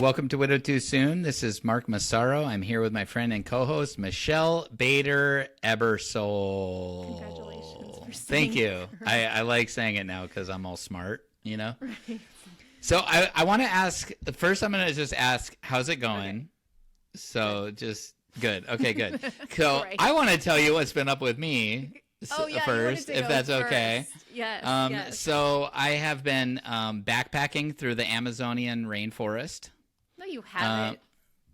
welcome to Widow Too Soon. This is Mark Massaro. I'm here with my friend and co-host, Michelle Bader Ebersole. Congratulations for Thank saying you. it. I like saying it now because I'm all smart, you know? Right. So I want to ask, first I'm going to just ask, how's it going? Okay. So just, good. Okay, good. So Right. I want to tell you what's been up with me Oh, yeah, first, you wanted if to that's go okay. first. Yes, yes. So I have been backpacking through the Amazonian rainforest. No, you haven't.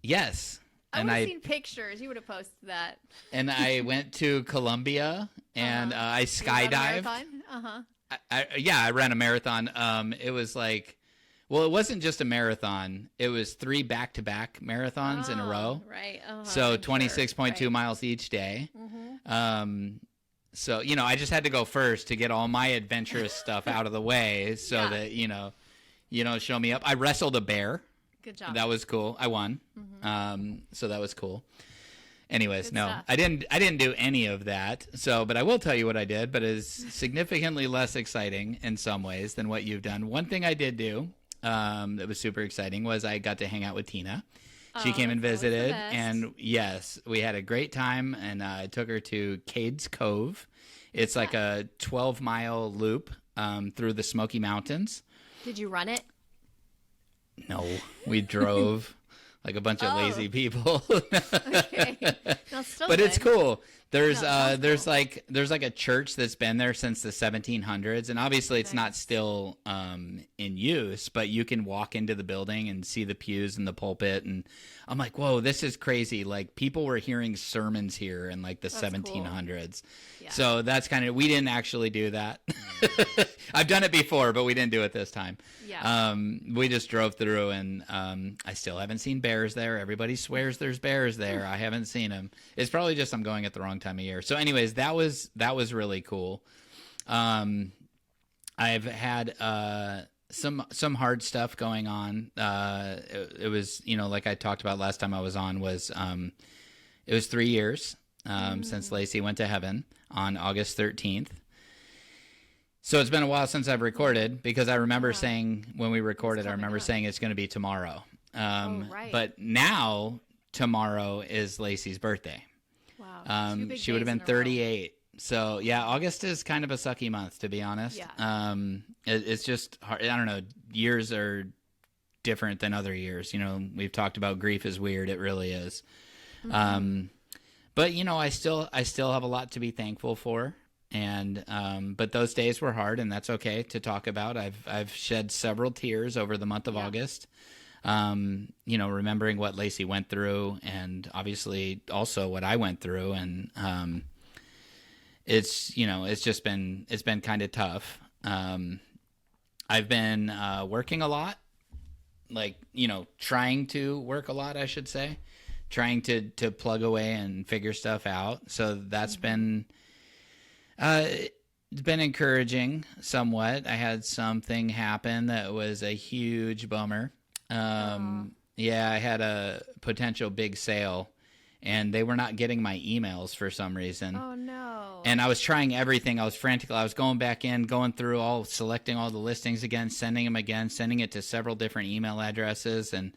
Yes. I And would have seen pictures. You would have posted that. and I went to Colombia and I You run a skydived. marathon? Uh-huh. I ran a marathon. It was like, well, it wasn't just a marathon. It was 3 back-to-back marathons in a row. Right. So I'm 26.2 sure. Right. miles each day. Mm-hmm. So, I just had to go first to get all my adventurous stuff out of the way so Yeah. that, show me up. I wrestled a bear. Good job. That was cool. I won. So that was cool. Anyways, Good no, stuff. I didn't do any of that. So, but I will tell you what I did, but it's significantly less exciting in some ways than what you've done. One thing I did do, that was super exciting was I got to hang out with Tina. She came and that's always the visited, best. and yes, we had a great time. And I took her to Cades Cove. It's like a 12-mile loop through the Smoky Mountains. Did you run it? No, we drove like a bunch of lazy people. Okay. No, still But it's good. cool. There's No, it sounds there's like a church that's been there since the 1700s, and obviously it's not still in use, but you can walk into the building and see the pews and the pulpit, and I'm like, whoa, this is crazy. Like people were hearing sermons here in like the That's cool. 1700s. Yeah. So that's kind of, we didn't actually do that. I've done it before, but we didn't do it this time. Yeah. We just drove through, and I still haven't seen bears there. Everybody swears there's bears there. I haven't seen them. It's probably just I'm going at the wrong time of year. So anyways, that was really cool. I've had some hard stuff going on. It was, like I talked about last time I was on, was it was 3 years since Lacey went to heaven on August 13th. So it's been a while since I've recorded, because I remember saying when we recorded, I remember saying it's going to be tomorrow. Right. But now tomorrow is Lacey's birthday. Wow. 2 big She would have days been in a row. 38. So yeah, August is kind of a sucky month, to be honest. Yeah. It's just hard. I don't know. Years are different than other years. We've talked about grief is weird. It really is. But I still have a lot to be thankful for. And but those days were hard, and that's okay to talk about. I've shed several tears over the month of August. Remembering what Lacey went through, and obviously also what I went through, and it's been kind of tough. I've been working a lot, trying to work a lot, I should say, trying to plug away and figure stuff out. So that's been it's been encouraging somewhat. I had something happen that was a huge bummer. Yeah, I had a potential big sale, and they were not getting my emails for some reason. Oh, no. And I was trying everything. I was frantic. I was going back in, going through selecting all the listings again, sending them again, sending it to several different email addresses. And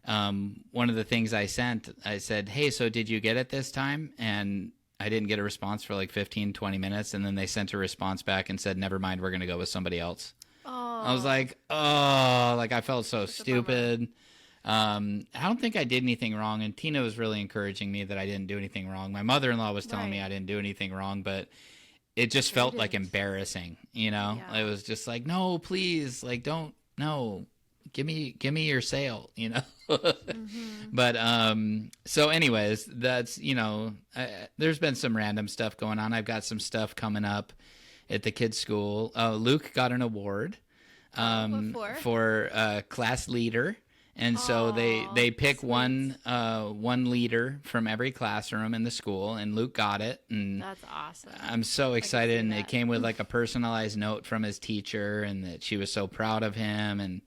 one of the things I sent, I said, hey, so did you get it this time? And I didn't get a response for like 15, 20 minutes. And then they sent a response back and said, never mind, we're going to go with somebody else. Oh. I was like, oh, like I felt so a stupid. I don't think I did anything wrong. And Tina was really encouraging me that I didn't do anything wrong. My mother-in-law was telling me I didn't do anything wrong, but it just felt like embarrassing, Yeah. It was just like, no, please, like, don't, no, give me your sale, But, so anyways, that's, there's been some random stuff going on. I've got some stuff coming up at the kids' school. Luke got an award, for class leader. And so they pick one leader from every classroom in the school, and Luke got it. And That's awesome. I'm so excited, and that. it came with like a personalized note from his teacher, and that she was so proud of him, and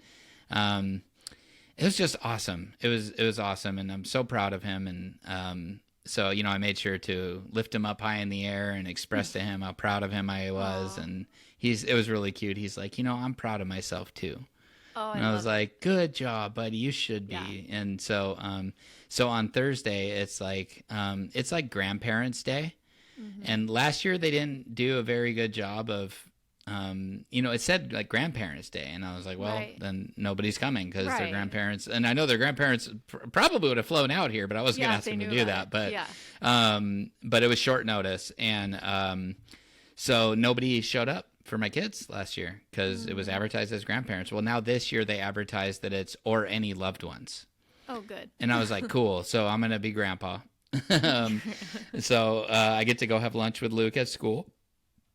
it was just awesome. It was awesome, and I'm so proud of him. And so I made sure to lift him up high in the air and express to him how proud of him I was, and it was really cute. He's like, I'm proud of myself too. Oh, I And I was love it. like, good job, buddy. You should Yeah. be. And so on Thursday, it's like Grandparents' Day. Mm-hmm. And last year they didn't do a very good job of, it said like Grandparents' Day, and I was like, well, Right. then nobody's coming because their Right. grandparents, and I know their grandparents probably would have flown out here, but I was going to Yeah, if ask they them to knew do about that, it. Yeah. but it was short notice, and so nobody showed up for my kids last year because it was Mm. advertised as grandparents. Well, now this year they advertised that it's or any loved ones, Oh, good. and I was like, cool. So I'm gonna be grandpa. um, so I get to go have lunch with Luke at school,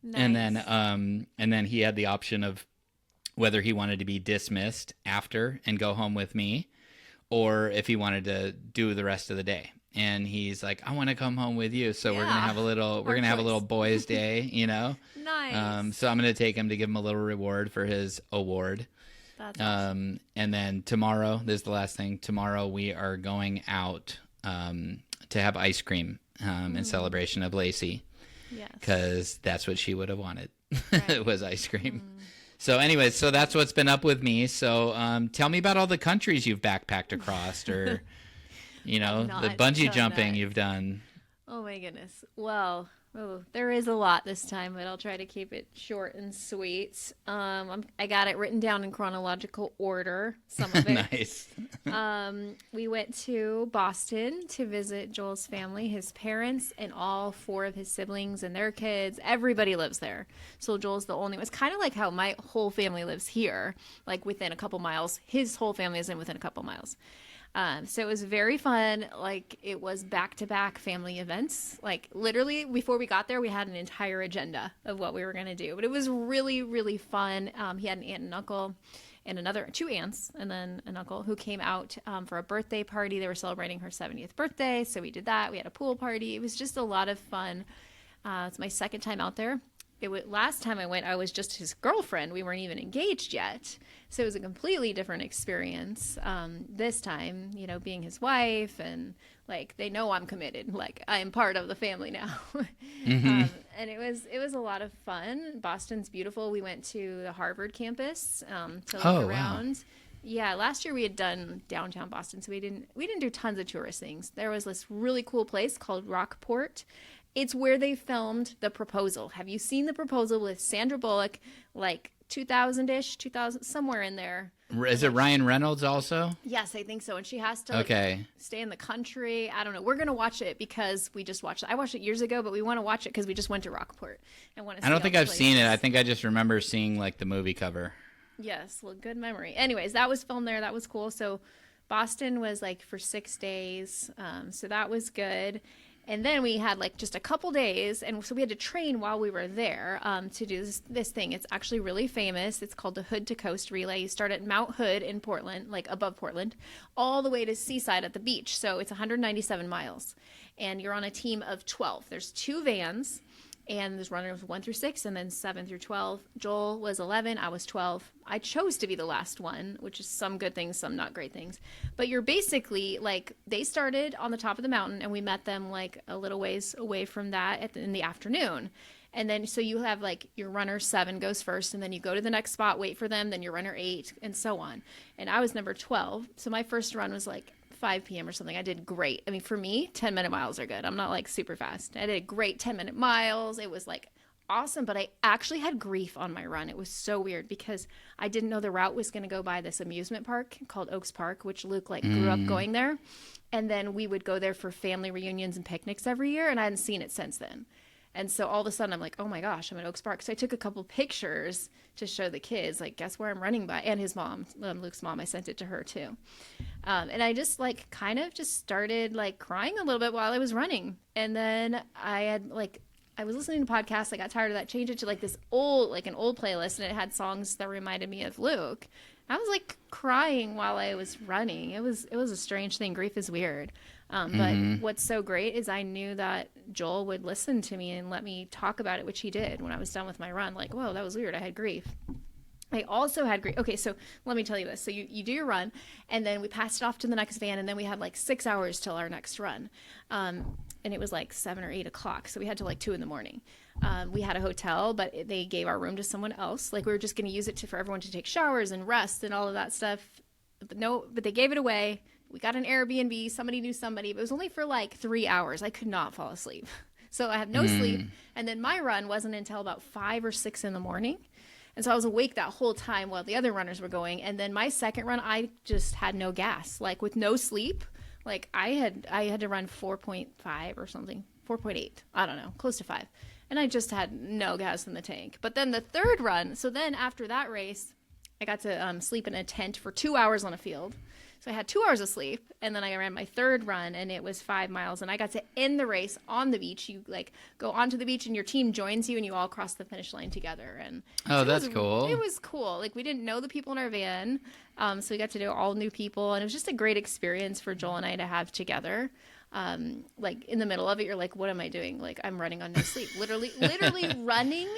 Nice. and then he had the option of whether he wanted to be dismissed after and go home with me, or if he wanted to do the rest of the day. And he's like, I want to come home with you. So Yeah. we're Hard gonna have a little choice. boys' day, you know. Nice. So I'm gonna take him to give him a little reward for his award. That's awesome. And then tomorrow, this is the last thing. Tomorrow we are going out to have ice cream in celebration of Lacey, Yes. because that's what she would have wanted. Right. Was ice cream. So anyways, so that's what's been up with me. So tell me about all the countries you've backpacked across, or the not bungee done jumping that. you've done. Oh my goodness. Well, there is a lot this time, but I'll try to keep it short and sweet. I got it written down in chronological order, some of it. Nice. We went to Boston to visit Joel's family, his parents, and all four of his siblings and their kids. Everybody lives there. So Joel's the only one. It's kind of like how my whole family lives here, like within a couple miles. His whole family is in within a couple miles. So it was very fun. Like, it was back-to-back family events. Like, literally before we got there, we had an entire agenda of what we were going to do. But it was really, really fun. He had an aunt and uncle and two aunts and then an uncle who came out for a birthday party. They were celebrating her 70th birthday. So we did that. We had a pool party. It was just a lot of fun. It's my second time out there. Last time I went, I was just his girlfriend. We weren't even engaged yet. So it was a completely different experience. This time, being his wife, and like, they know I'm committed. Like, I am part of the family now. And it was a lot of fun. Boston's beautiful. We went to the Harvard campus to look Oh, wow. around. Yeah, last year we had done downtown Boston, so we didn't do tons of tourist things. There was this really cool place called Rockport. It's where they filmed The Proposal. Have you seen The Proposal with Sandra Bullock, like 2000-ish, 2000, somewhere in there? Is it Ryan Reynolds also? Yes, I think so. And she has to like Okay. stay in the country. I don't know. We're gonna watch it because we just watched it. I watched it years ago, but we want to watch it because we just went to Rockport and want to see I don't all think the I've seen it. I places. think I just remember seeing like the movie cover. Yes, well, good memory. Anyways, that was filmed there. That was cool. So Boston was like for 6 days. So that was good. And then we had like just a couple days, and so we had to train while we were there to do this thing. It's actually really famous. It's called the Hood to Coast Relay. You start at Mount Hood in Portland, like above Portland, all the way to Seaside at the beach. So it's 197 miles, and you're on a team of 12. There's two vans, and there's runners 1 through 6, and then 7 through 12. Joel was 11, I was 12. I chose to be the last one, which is some good things, some not great things. But you're basically like, they started on the top of the mountain, and we met them like a little ways away from that in the afternoon. And then so you have like your runner 7 goes first, and then you go to the next spot, wait for them, then your runner 8, and so on. And I was number 12, so my first run was like 5 p.m. or something. I did great. I mean, for me, 10-minute miles are good. I'm not like super fast. I did great 10-minute miles. It was like awesome, but I actually had grief on my run. It was so weird because I didn't know the route was going to go by this amusement park called Oaks Park, which Luke like grew up going there. And then we would go there for family reunions and picnics every year, and I hadn't seen it since then. And so all of a sudden I'm like, oh my gosh, I'm at Oaks Park. So I took a couple pictures to show the kids, like, guess where I'm running by? And his mom, Luke's mom, I sent it to her too. And I just like kind of just started like crying a little bit while I was running. And then I was listening to podcasts. I got tired of that. Changed it to like an old playlist, and it had songs that reminded me of Luke. I was like crying while I was running. It was a strange thing. Grief is weird. But what's so great is I knew that Joel would listen to me and let me talk about it, which he did when I was done with my run. Like, whoa, that was weird. I had grief. I also had great. Okay, so let me tell you this. So you do your run, and then we passed it off to the next van, and then we had like 6 hours till our next run, and it was like 7 or 8 o'clock. So we had to like 2 in the morning. We had a hotel, but they gave our room to someone else. Like we were just going to use it for everyone to take showers and rest and all of that stuff. But no, but they gave it away. We got an Airbnb. Somebody knew somebody, but it was only for like 3 hours. I could not fall asleep, so I had no sleep. And then my run wasn't until about 5 or 6 in the morning. And so I was awake that whole time while the other runners were going. And then my second run, I just had no gas, like with no sleep. Like I had to run 4.5 or something, 4.8. I don't know, close to 5. And I just had no gas in the tank. But then the third run, so then after that race, I got to sleep in a tent for 2 hours on a field. So I had 2 hours of sleep, and then I ran my third run, and it was 5 miles, and I got to end the race on the beach. You like go onto the beach, and your team joins you, and you all cross the finish line together. And Oh, so that's cool. It was cool. Like we didn't know the people in our van, so we got to know all new people, and it was just a great experience for Joel and I to have together. Like in the middle of it, you're like, "What am I doing?" Like I'm running on no sleep, literally running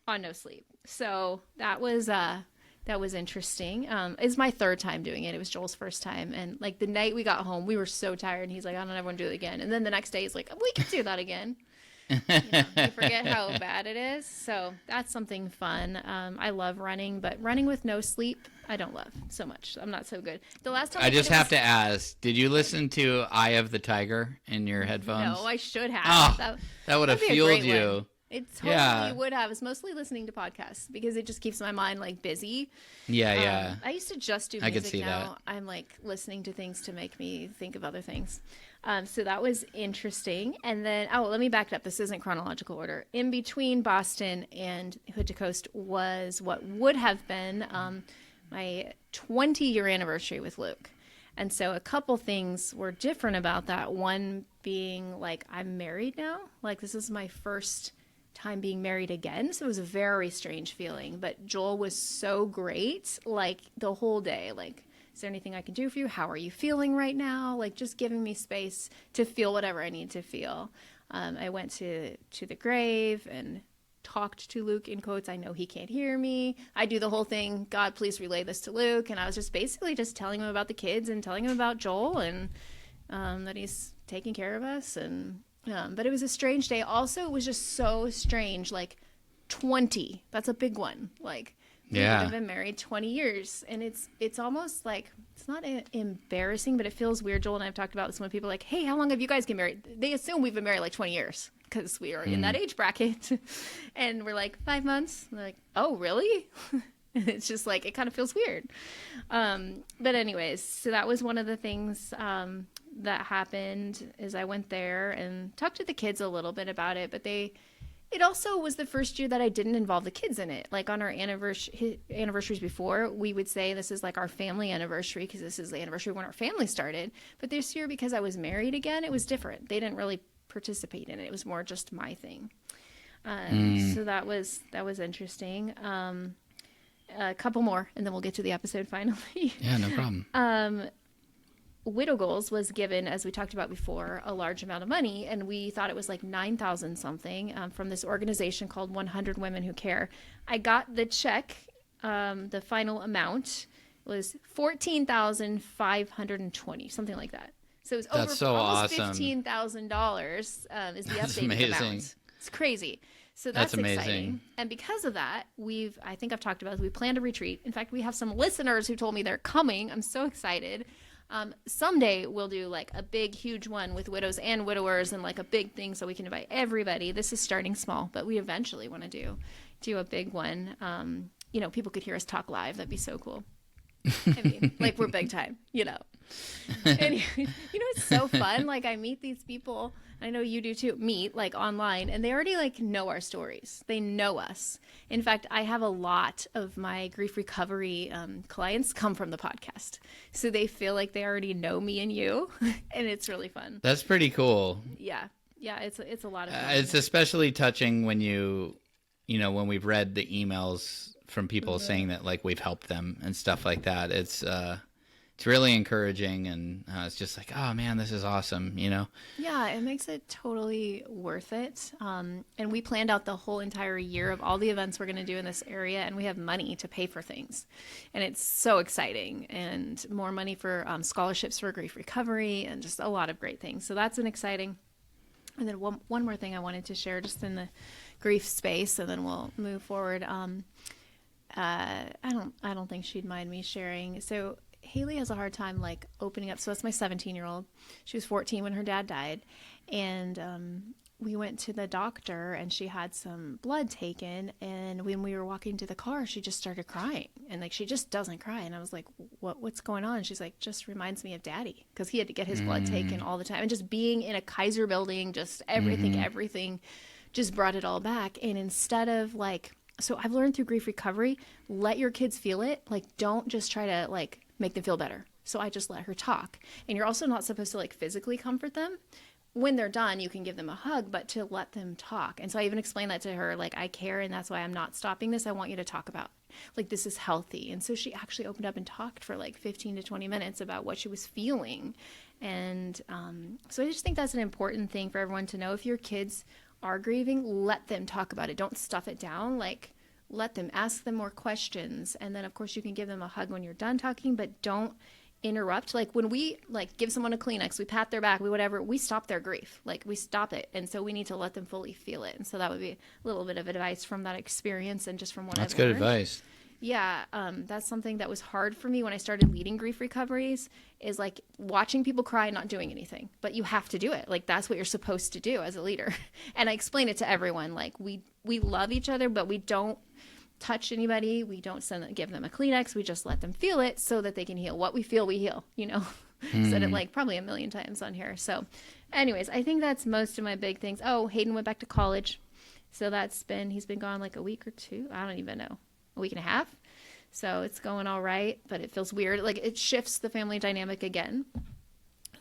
on no sleep. So that was interesting. It's my third time doing it. It was Joel's first time. And like the night we got home, we were so tired. And he's like, I don't ever want to do it again. And then the next day he's like, we can do that again. You forget how bad it is. So that's something fun. I love running, but running with no sleep, I don't love so much. I'm not so good. The last time I just have to ask, did you listen to Eye of the Tiger in your headphones? No, I should have. Oh, that would have fueled you. One. It totally would have. It's mostly listening to podcasts because it just keeps my mind like busy. Yeah. I used to just do music. I could see now that. I'm like listening to things to make me think of other things. So that was interesting. And then, let me back it up. This isn't chronological order. In between Boston and Hood to Coast was what would have been my 20-year anniversary with Luke. And so a couple things were different about that. One being like, I'm married now. Like this is my first time being married again, so it was a very strange feeling. But Joel was so great, like the whole day. Like, is there anything I can do for you? How are you feeling right now? Like just giving me space to feel whatever I need to feel. I went to the grave and talked to Luke in quotes. I know he can't hear me. I do the whole thing. God, please relay this to Luke. And I was just basically just telling him about the kids and telling him about Joel and that he's taking care of us. And but it was a strange day. Also, it was just so strange. Like 20, that's a big one. Like we would have been married 20 years. And it's almost like, it's not embarrassing, but it feels weird. Joel and I have talked about this when people are like, hey, how long have you guys been married? They assume we've been married like 20 years because we are in that age bracket. And we're like, 5 months. And they're like, oh, really? It's just like, it kind of feels weird. But anyways, so that was one of the things that happened is I went there and talked to the kids a little bit about it, but it also was the first year that I didn't involve the kids in it. Like on our anniversaries before, we would say this is like our family anniversary because this is the anniversary when our family started. But this year, because I was married again, it was different. They didn't really participate in it. It was more just my thing. So that was interesting. A couple more, and then we'll get to the episode finally. Yeah, no problem. Widow Goals was given, as we talked about before, a large amount of money, and we thought it was like 9,000 something from this organization called 100 Women Who Care. I got the check. The final amount was $14,520, something like that. So it was almost $15,000 is the updated amount. It's crazy. So that's amazing. Exciting. And because of that, I think I've talked about it, we planned a retreat. In fact, we have some listeners who told me they're coming. I'm so excited. Someday we'll do like a big, huge one with widows and widowers and like a big thing so we can invite everybody. This is starting small, but we eventually want to do a big one. People could hear us talk live. That'd be so cool. I mean, like we're big time, And it's so fun. Like I meet these people, I know you do too, meet like online, and they already like know our stories. They know us. In fact, I have a lot of my grief recovery clients come from the podcast. So they feel like they already know me and you, and it's really fun. That's pretty cool. Yeah. Yeah, it's a lot of fun. It's especially touching when when we've read the emails from people saying that like we've helped them and stuff like that. It's it's really encouraging, and it's just like, oh man, this is awesome, you know? Yeah, it makes it totally worth it. And we planned out the whole entire year of all the events we're going to do in this area, and we have money to pay for things. And it's so exciting, and more money for scholarships for grief recovery, and just a lot of great things. So that's an exciting. And then one more thing I wanted to share just in the grief space, and then we'll move forward. I don't think she'd mind me sharing. So Haley has a hard time like opening up. So that's my 17-year-old. She was 14 when her dad died, and we went to the doctor, and she had some blood taken. And when we were walking to the car, she just started crying, and like she just doesn't cry. And I was like, "What's going on?" And she's like, "Just reminds me of Daddy," because he had to get his blood taken all the time, and just being in a Kaiser building, just everything, just brought it all back. And instead of like, so I've learned through grief recovery, let your kids feel it. Like, don't just try to like make them feel better. So I just let her talk. And you're also not supposed to like physically comfort them. When they're done, you can give them a hug, but to let them talk. And so I even explained that to her, like, I care, and that's why I'm not stopping this. I want you to talk about, like, this is healthy. And so she actually opened up and talked for like 15 to 20 minutes about what she was feeling. And so I just think that's an important thing for everyone to know. If your kids are grieving, let them talk about it. Don't stuff it down. Like, let them, ask them more questions. And then of course you can give them a hug when you're done talking, but don't interrupt. Like when we like give someone a Kleenex, we pat their back, we whatever, we stop their grief. Like we stop it. And so we need to let them fully feel it. And so that would be a little bit of advice from that experience and just from what That's I've good learned. advice. Yeah, that's something that was hard for me when I started leading grief recoveries, is like watching people cry and not doing anything. But you have to do it. Like that's what you're supposed to do as a leader. And I explain it to everyone. Like we love each other, but we don't touch anybody. We don't give them a Kleenex. We just let them feel it so that they can heal. What we feel, we heal, you know. Said it like probably a million times on here. So anyways, I think that's most of my big things. Oh, Hayden went back to college. So he's been gone like a week or two. I don't even know. A week and a half. So it's going all right, but it feels weird. Like it shifts the family dynamic again.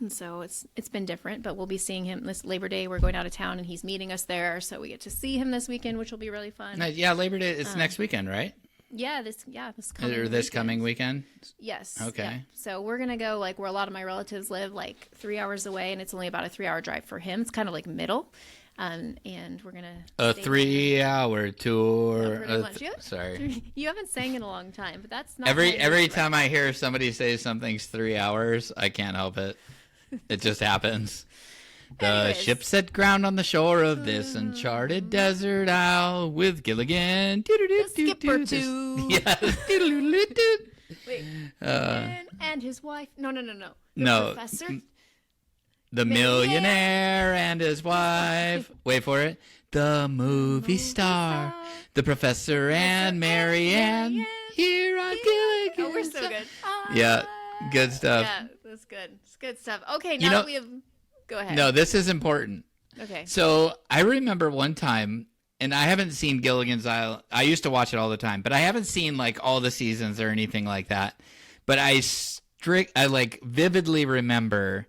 And so it's been different, but we'll be seeing him this Labor Day. We're going out of town and he's meeting us there. So we get to see him this weekend, which will be really fun. Yeah, Labor Day is next weekend, right? This coming Or this coming weekend? Yes. Okay. Yeah. So we're going to go like where a lot of my relatives live, like 3 hours away, and it's only about a 3-hour drive for him. It's kind of like middle. And we're going to A 3-hour tour. pretty much. Sorry. You haven't sang in a long time, but that's not Every time I hear somebody say something's 3 hours, I can't help it. It just happens. The Anyways. ship set ground on the shore of this uncharted desert isle with Gilligan. The skipper too. Yeah. Wait. And his wife. No. The No. professor. The millionaire and his wife. Wait for it. The movie star. The professor and Marianne. Here on Gilligan. Oh, we're so good. Yeah. Good stuff. Yeah, that's good. It's good stuff. Okay, now that we have... Go ahead. No, this is important. Okay. So I remember one time, and I haven't seen Gilligan's Island. I used to watch it all the time, but I haven't seen like all the seasons or anything like that. But I like vividly remember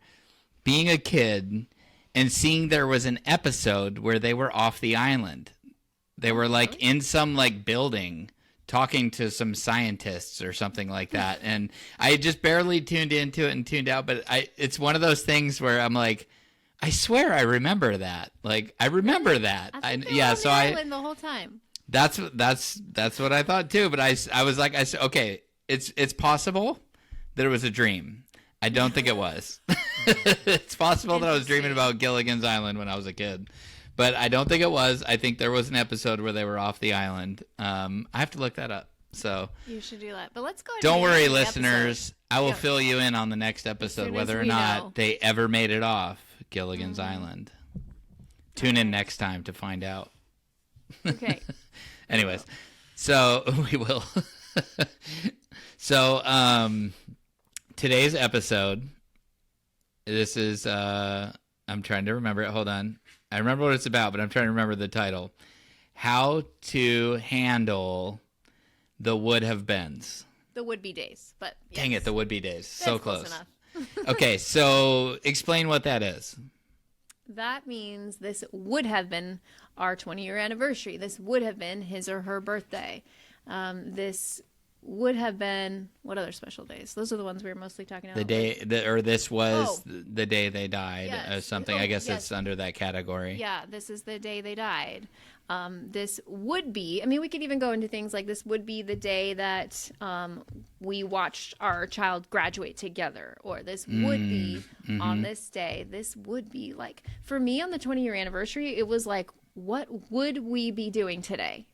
being a kid and seeing there was an episode where they were off the island. They were like in some like building talking to some scientists or something like that. And I just barely tuned into it and tuned out, but it's one of those things where I'm like, I swear I remember that. Like I remember that. I think they were on the island the whole time. That's what I thought too, but I was like, okay, it's possible that it was a dream. I don't think it was. It's possible that I was dreaming about Gilligan's Island when I was a kid. But I don't think it was. I think there was an episode where they were off the island. I have to look that up. So you should do that. But let's go ahead. Don't worry, listeners. I will fill you in on the next episode whether or not they ever made it off Gilligan's Island. Tune in next time to find out. Okay. Anyways, so we will. So today's episode. This is. I'm trying to remember it. Hold on. I remember what it's about, but I'm trying to remember the title. How to handle the would have beens. The would be days, but yes. Dang it, the would be days. That's so close. enough. Okay, so explain what that is. That means this would have been our 20-year anniversary. This would have been his or her birthday. This would have been, what other special days? Those are the ones we were mostly talking about. This was Oh, the day they died, yes. something. I Oh, guess it's yes. under that category. Yeah, this is the day they died. This would be, I mean, we could even go into things like this would be the day that we watched our child graduate together, or this would be on this day. This would be like, for me on the 20-year anniversary, it was like, what would we be doing today?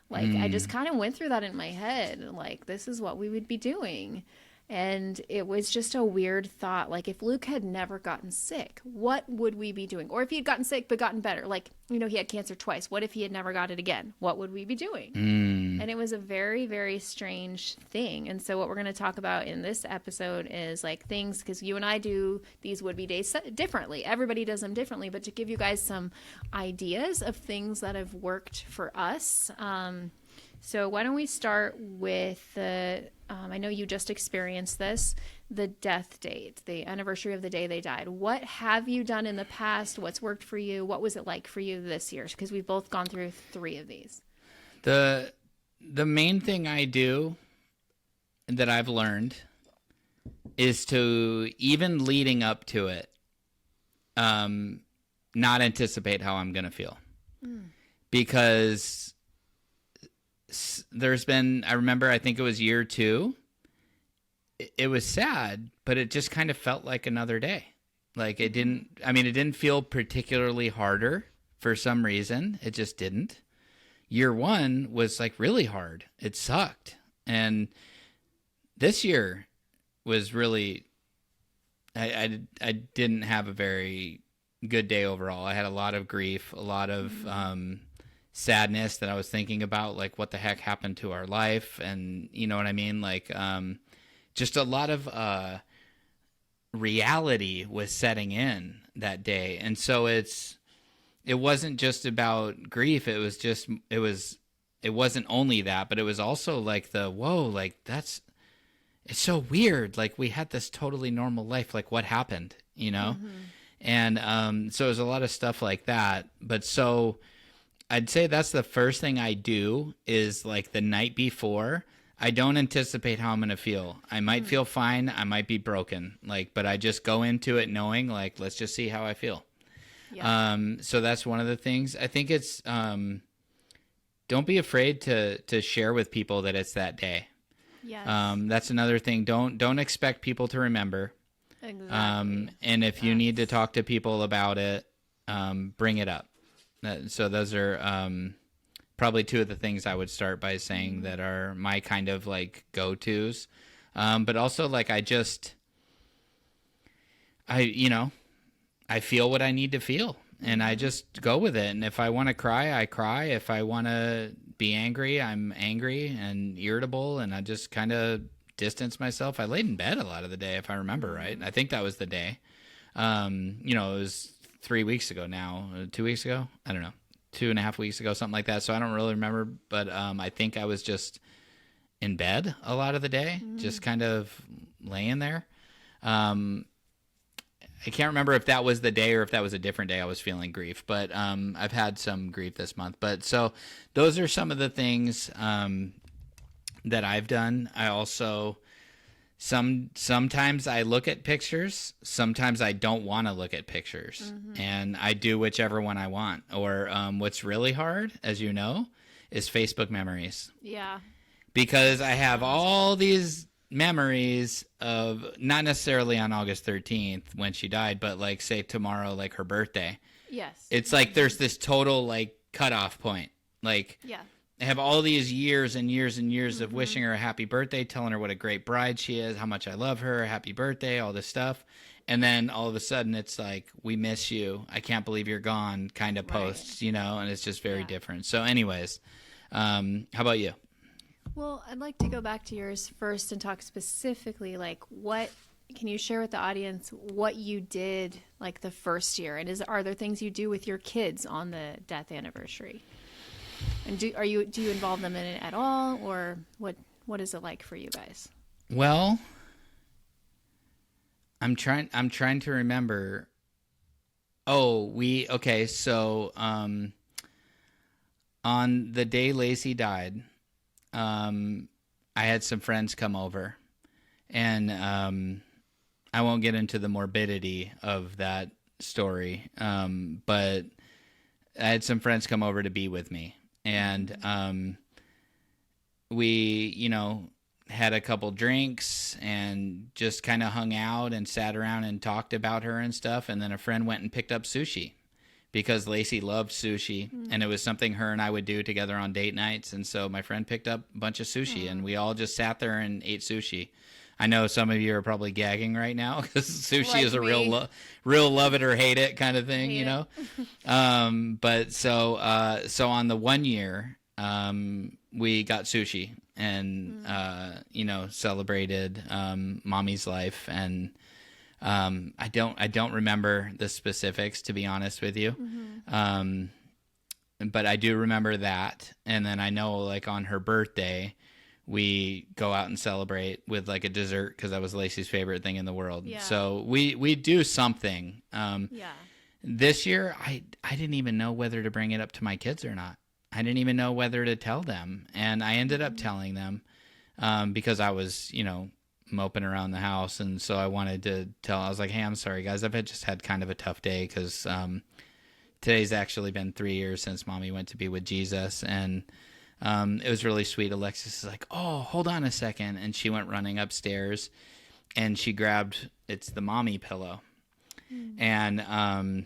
Like, I just kind of went through that in my head. Like, this is what we would be doing. And it was just a weird thought. Like, if Luke had never gotten sick, what would we be doing? Or if he had gotten sick but gotten better, like, you know, he had cancer twice. What if he had never got it again? What would we be doing? And it was a very, very strange thing. And so what we're going to talk about in this episode is like things, because you and I do these would-be days differently. Everybody does them differently. But to give you guys some ideas of things that have worked for us, so why don't we start with the, I know you just experienced this, the death date, the anniversary of the day they died. What have you done in the past? What's worked for you? What was it like for you this year? Because we've both gone through 3 of these. The main thing I do that I've learned is to, even leading up to it, not anticipate how I'm going to feel. Because there's been, I remember, I think it was year 2. It was sad, but it just kind of felt like another day. Like it didn't feel particularly harder for some reason. It just didn't. Year 1 was like really hard. It sucked. And this year was really, I didn't have a very good day overall. I had a lot of grief, a lot of, sadness that I was thinking about, like what the heck happened to our life, and you know what I mean, like just a lot of reality was setting in that day. And so it wasn't just about grief. It wasn't only that, but it was also like whoa, like it's so weird, like we had this totally normal life, like what happened, you know? And so it was a lot of stuff like that. But so I'd say that's the first thing I do is like the night before, I don't anticipate how I'm going to feel. I might feel fine. I might be broken. Like, but I just go into it knowing like, let's just see how I feel. Yeah. So that's one of the things. I think it's, don't be afraid to share with people that it's that day. Yes. That's another thing. Don't expect people to remember. Exactly. And if you need to talk to people about it, bring it up. So those are probably 2 of the things I would start by saying that are my kind of like go-tos. But also like I feel what I need to feel and I just go with it. And if I want to cry, I cry. If I want to be angry, I'm angry and irritable, and I just kind of distance myself. I laid in bed a lot of the day, if I remember right. I think that was the day. It was 3 weeks ago now, 2 weeks ago. I don't know, 2.5 weeks ago, something like that. So I don't really remember, but I think I was just in bed a lot of the day, just kind of laying there. I can't remember if that was the day or if that was a different day I was feeling grief, but I've had some grief this month. But so those are some of the things that I've done. I also sometimes I look at pictures, sometimes I don't want to look at pictures, and I do whichever one I want. Or what's really hard, as you know, is Facebook memories. Yeah. Because I have all these memories of, not necessarily on August 13th when she died, but like say tomorrow, like her birthday. Yes. It's like there's this total like cutoff point. Like, Yeah. I have all these years and years and years of wishing her a happy birthday, telling her what a great bride she is, how much I love her, happy birthday, all this stuff. And then all of a sudden it's like, we miss you, I can't believe you're gone kind of posts, you know, and it's just very different. So anyways, how about you? Well, I'd like to go back to yours first and talk specifically, like, what can you share with the audience what you did like the first year, and are there things you do with your kids on the death anniversary? And do you involve them in it at all, or what is it like for you guys? Well, I'm trying to remember. So on the day Lacey died, I had some friends come over, and I won't get into the morbidity of that story, but I had some friends come over to be with me, and we, had a couple drinks and just kind of hung out and sat around and talked about her and stuff. And then a friend went and picked up sushi because Lacey loved sushi, and it was something her and I would do together on date nights. And so my friend picked up a bunch of sushi, and we all just sat there and ate sushi. I know some of you are probably gagging right now because sushi Like is a me. real love it or hate it kind of thing, Hate it. But so on the 1 year, we got sushi and celebrated mommy's life, and I don't remember the specifics, to be honest with you. But I do remember that, and then I know like on her birthday we go out and celebrate with like a dessert because that was Lacey's favorite thing in the world. Yeah. So we do something. Yeah. This year I didn't even know whether to bring it up to my kids or not. I didn't even know whether to tell them, and I ended up telling them because I was moping around the house, and so I wanted to tell. I was like, "Hey, I'm sorry, guys. I've just had kind of a tough day because today's actually been 3 years since Mommy went to be with Jesus, and it was really sweet." Alexis is like, "Oh, hold on a second," and she went running upstairs, and she grabbed the mommy pillow, and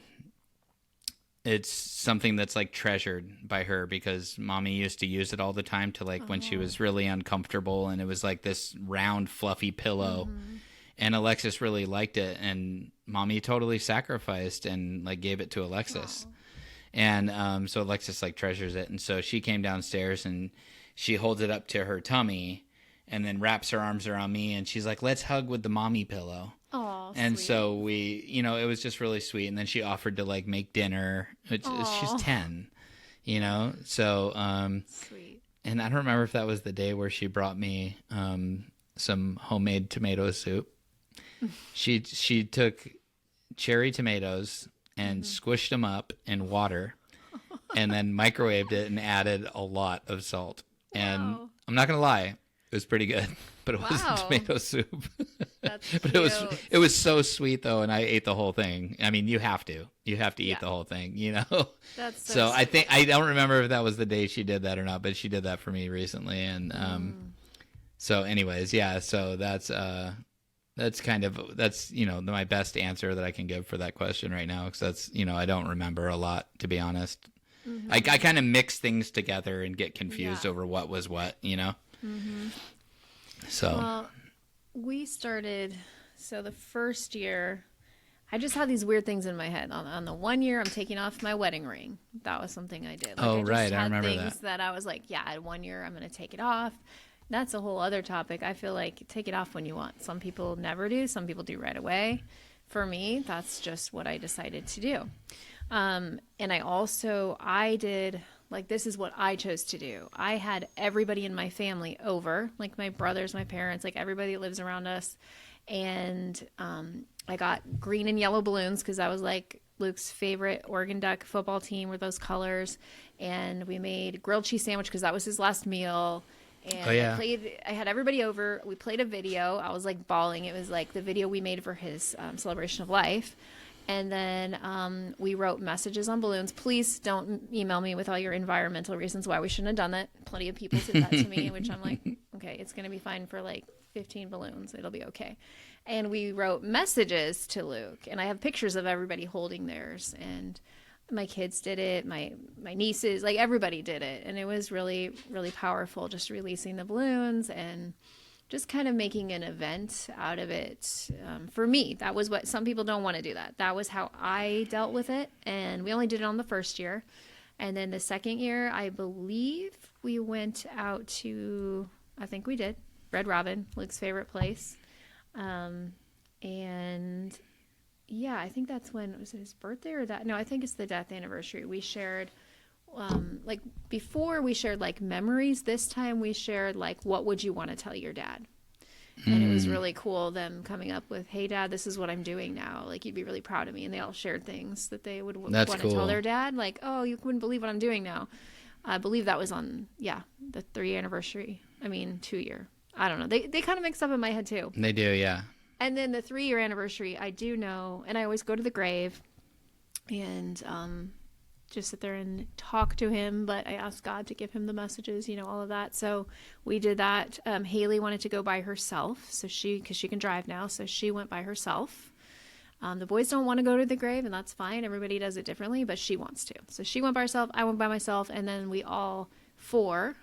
it's something that's like treasured by her because Mommy used to use it all the time to like when she was really uncomfortable, and it was like this round fluffy pillow. And Alexis really liked it, and Mommy totally sacrificed and like gave it to Alexis. And so Alexis like treasures it, and so she came downstairs and she holds it up to her tummy and then wraps her arms around me, and she's like, "Let's hug with the mommy pillow." Oh, And sweet. so we, it was just really sweet. And then she offered to like make dinner. She's 10, So, Sweet. and I don't remember if that was the day where she brought me some homemade tomato soup. She took cherry tomatoes and squished them up in water, and then microwaved it and added a lot of salt. And Wow. I'm not gonna lie, it was pretty good, but it wasn't Wow. tomato soup. That's But cute. it was so sweet though, and I ate the whole thing. I mean, you have to Yeah. eat the whole thing, That's so So I sweet. think I don't remember if that was the day she did that or not, but she did that for me recently, and so anyways, yeah. So that's my best answer that I can give for that question right now, because that's I don't remember a lot, to be honest. I kind of mix things together and get confused Yeah. over what was what. So Well, we started, so the first year, I just had these weird things in my head. On the 1 year, I'm taking off my wedding ring. That was something I did. Oh, I just right. I had remember things that I was like, yeah, at 1 year, I'm going to take it off. That's a whole other topic. I feel like take it off when you want. Some people never do. Some people do right away. For me, that's just what I decided to do. And I did, like, this is what I chose to do. I had everybody in my family over, like my brothers, my parents, like everybody that lives around us. And I got green and yellow balloons because that was like Luke's favorite Oregon Duck football team were those colors. And we made grilled cheese sandwich because that was his last meal. And Oh, yeah. I had everybody over. We played a video. I was like bawling. It was like the video we made for his celebration of life. And then we wrote messages on balloons. Please don't email me with all your environmental reasons why we shouldn't have done that. Plenty of people said that to me, which I'm like, okay, it's going to be fine for like 15 balloons. It'll be okay. And we wrote messages to Luke. And I have pictures of everybody holding theirs. And my kids did it. My nieces, like everybody did it. And it was really, really powerful just releasing the balloons and just kind of making an event out of it. For me, that was what some people don't want to do that. That was how I dealt with it. And we only did it on the first year. And then the second year, I believe we went out to, I think we did, Red Robin, Luke's favorite place. And yeah, I think that's when, was it his birthday or that? No, I think it's the death anniversary. We shared like before we shared like memories. This time we shared like, what would you want to tell your dad? And it was really cool them coming up with, hey dad, this is what I'm doing now, like you'd be really proud of me. And they all shared things that they would want That's to cool. tell their dad, like, oh, you wouldn't believe what I'm doing now. I believe that was on the 3-year anniversary, I mean 2-year I don't know. They kind of mix up in my head too. They do, yeah. And then the 3-year anniversary, I do know, and I always go to the grave and just sit there and talk to him. But I asked God to give him the messages, all of that. So we did that. Haley wanted to go by herself, because she can drive now, so she went by herself. The boys don't want to go to the grave, and that's fine. Everybody does it differently, but she wants to. So she went by herself, I went by myself, and then we all 4.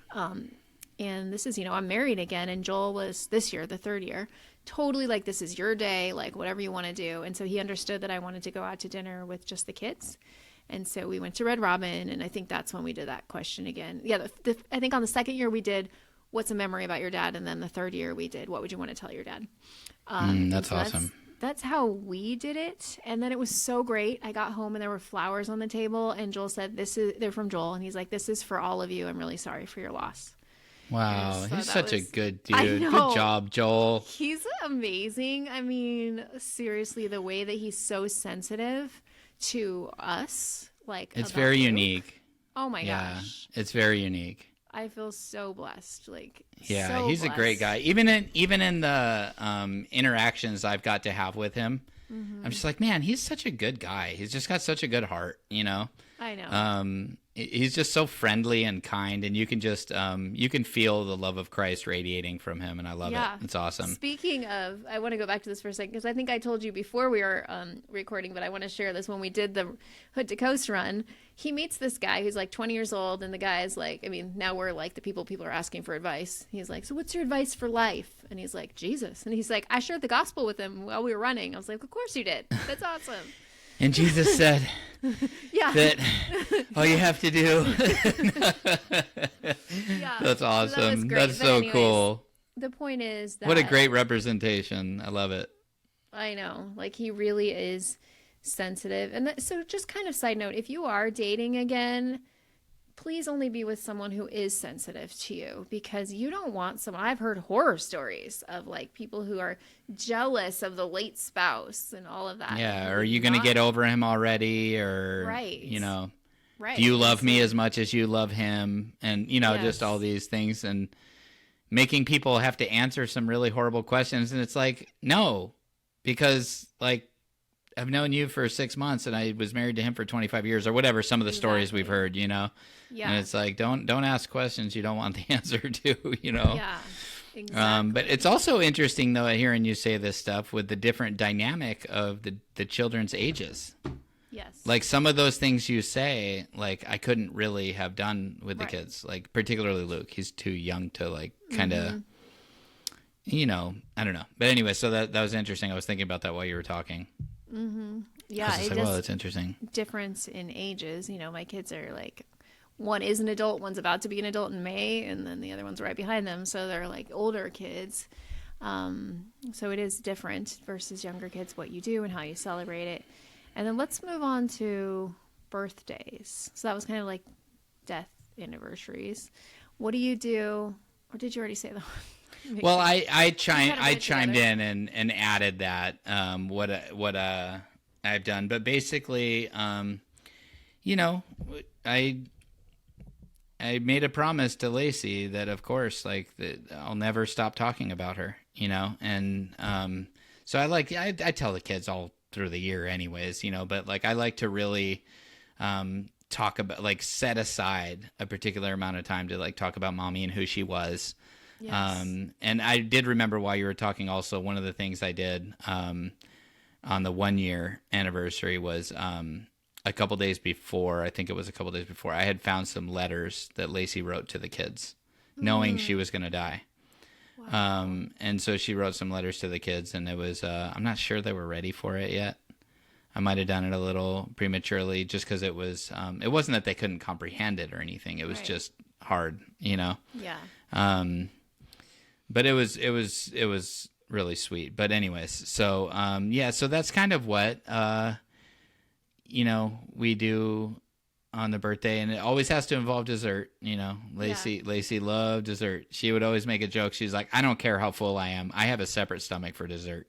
And this is, I'm married again, and Joel was this year, the 3rd year, totally like, this is your day, like whatever you want to do. And so he understood that I wanted to go out to dinner with just the kids. And so we went to Red Robin, and I think that's when we did that question again. Yeah, I think on the 2nd year we did, what's a memory about your dad? And then the 3rd year we did, what would you want to tell your dad? That's awesome. That's how we did it. And then it was so great. I got home and there were flowers on the table, and Joel said, they're from Joel. And he's like, this is for all of you. I'm really sorry for your loss. Wow. So he's such a good dude. I know. Good job, Joel. He's amazing. I mean, seriously, the way that he's so sensitive to us, it's very unique. Oh my gosh. It's very unique. I feel so blessed. He's a great guy. Even in the interactions I've got to have with him, I'm just like, man, he's such a good guy. He's just got such a good heart, I know. He's just so friendly and kind, and you can just you can feel the love of Christ radiating from him, and I love it. It's awesome. Speaking of, I want to go back to this for a second, because I think I told you before we were recording, but I want to share this. When we did the Hood to Coast run, he meets this guy who's like 20 years old, and the guy is like, now we're like the people are asking for advice. He's like, so what's your advice for life? And he's like, Jesus. And he's like, I shared the gospel with him while we were running. I was like, of course you did. That's awesome. And Jesus said that all you have to do. That's awesome. So that's so cool. The point is that, what a great representation. I love it. I know. He really is sensitive. And so just kind of side note, if you are dating again, please only be with someone who is sensitive to you, because you don't want someone. I've heard horror stories of people who are jealous of the late spouse and all of that. Yeah. Are you going to get over him already? Or, right. Do you love me as much as you love him? And, just all these things, and making people have to answer some really horrible questions. And it's like, no, because I've known you for 6 months, and I was married to him for 25 years, or whatever. Some of the stories we've heard, Yeah. And it's like, don't ask questions you don't want the answer to, Yeah, exactly. But it's also interesting, though, hearing you say this stuff with the different dynamic of the children's ages. Yes. Some of those things you say, I couldn't really have done with the kids, particularly Luke. He's too young to kind of, I don't know. But anyway, so that was interesting. I was thinking about that while you were talking. Mm-hmm. Yeah, it well, that's interesting. Difference in ages. My kids are one is an adult, one's about to be an adult in May, and then the other one's right behind them. So they're older kids. So it is different versus younger kids, what you do and how you celebrate it. And then let's move on to birthdays. So that was kind of death anniversaries. What do you do? Or did you already say that? Well, I chimed in and added that what I've done, but basically, I made a promise to Lacey that, of course, that I'll never stop talking about her, and so I tell the kids all through the year, anyways, but I like to really talk about set aside a particular amount of time to talk about mommy and who she was. Yes. And I did remember while you were talking also, one of the things I did on the 1-year anniversary was a couple days before, I had found some letters that Lacey wrote to the kids, knowing she was going to die. Wow. And so she wrote some letters to the kids, and it was, I'm not sure they were ready for it yet. I might have done it a little prematurely just because it wasn't that they couldn't comprehend it or anything. It was just hard, Yeah. But it was really sweet. But anyways, so so that's kind of what we do on the birthday, and it always has to involve dessert. Lacey loved dessert. She would always make a joke. She's like, I don't care how full I am, I have a separate stomach for dessert.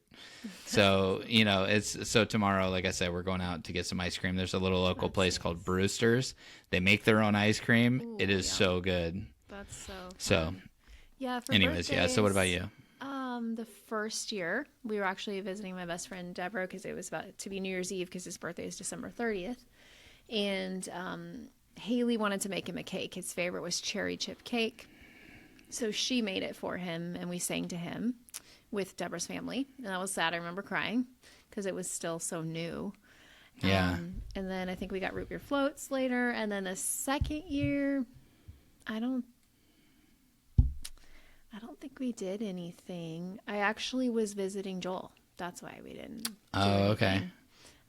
So it's tomorrow, like I said, we're going out to get some ice cream. There's a little local place called Brewster's. They make their own ice cream. It is so good. That's so fun. Yeah, for Anyways, yeah. So what about birthdays, you? the first year we were actually visiting my best friend Deborah because it was about to be New Year's Eve because his birthday is December 30th, and Haley wanted to make him a cake. His favorite was cherry chip cake, so she made it for him, and we sang to him with Deborah's family, and that was sad. I remember crying because it was still so new. Yeah. And then I think we got root beer floats later, and then the second year, I don't I don't think we did anything. I actually was visiting Joel. That's why we didn't do Oh, okay. anything.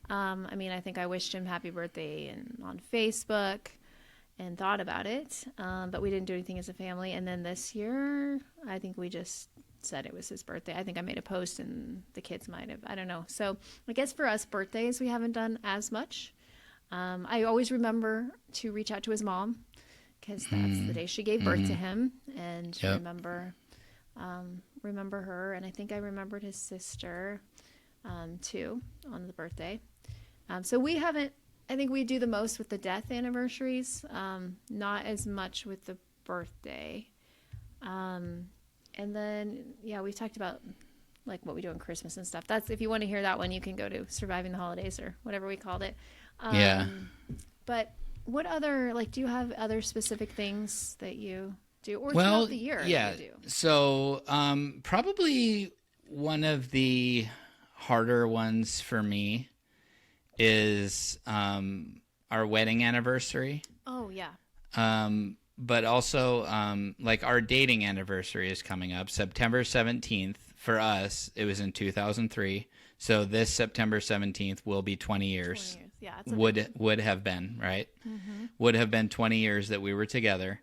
I mean, I think I wished him happy birthday and on Facebook and thought about it, but we didn't do anything as a family. And then this year, I think we just said it was his birthday. I think I made a post and the kids might have. I don't know. So I guess for us, birthdays, we haven't done as much. I always remember to reach out to his mom because that's the day she gave birth to him, and Yep. remember her. And I think I remembered his sister too on the birthday. So we haven't. I think we do the most with the death anniversaries, not as much with the birthday. And then yeah, we talked about like what we do on Christmas and stuff. That's if you want to hear that one, you can go to Surviving the Holidays or whatever we called it. Yeah. But what other do you have other specific things that you do or Well, throughout the year yeah. that you do? So probably one of the harder ones for me is our wedding anniversary. Oh yeah. But also like our dating anniversary is coming up September 17th. For us, it was in 2003. So this September 17th will be 20 years. 20 years. Yeah, it's a big Would have been, right? Would have been 20 years that we were together.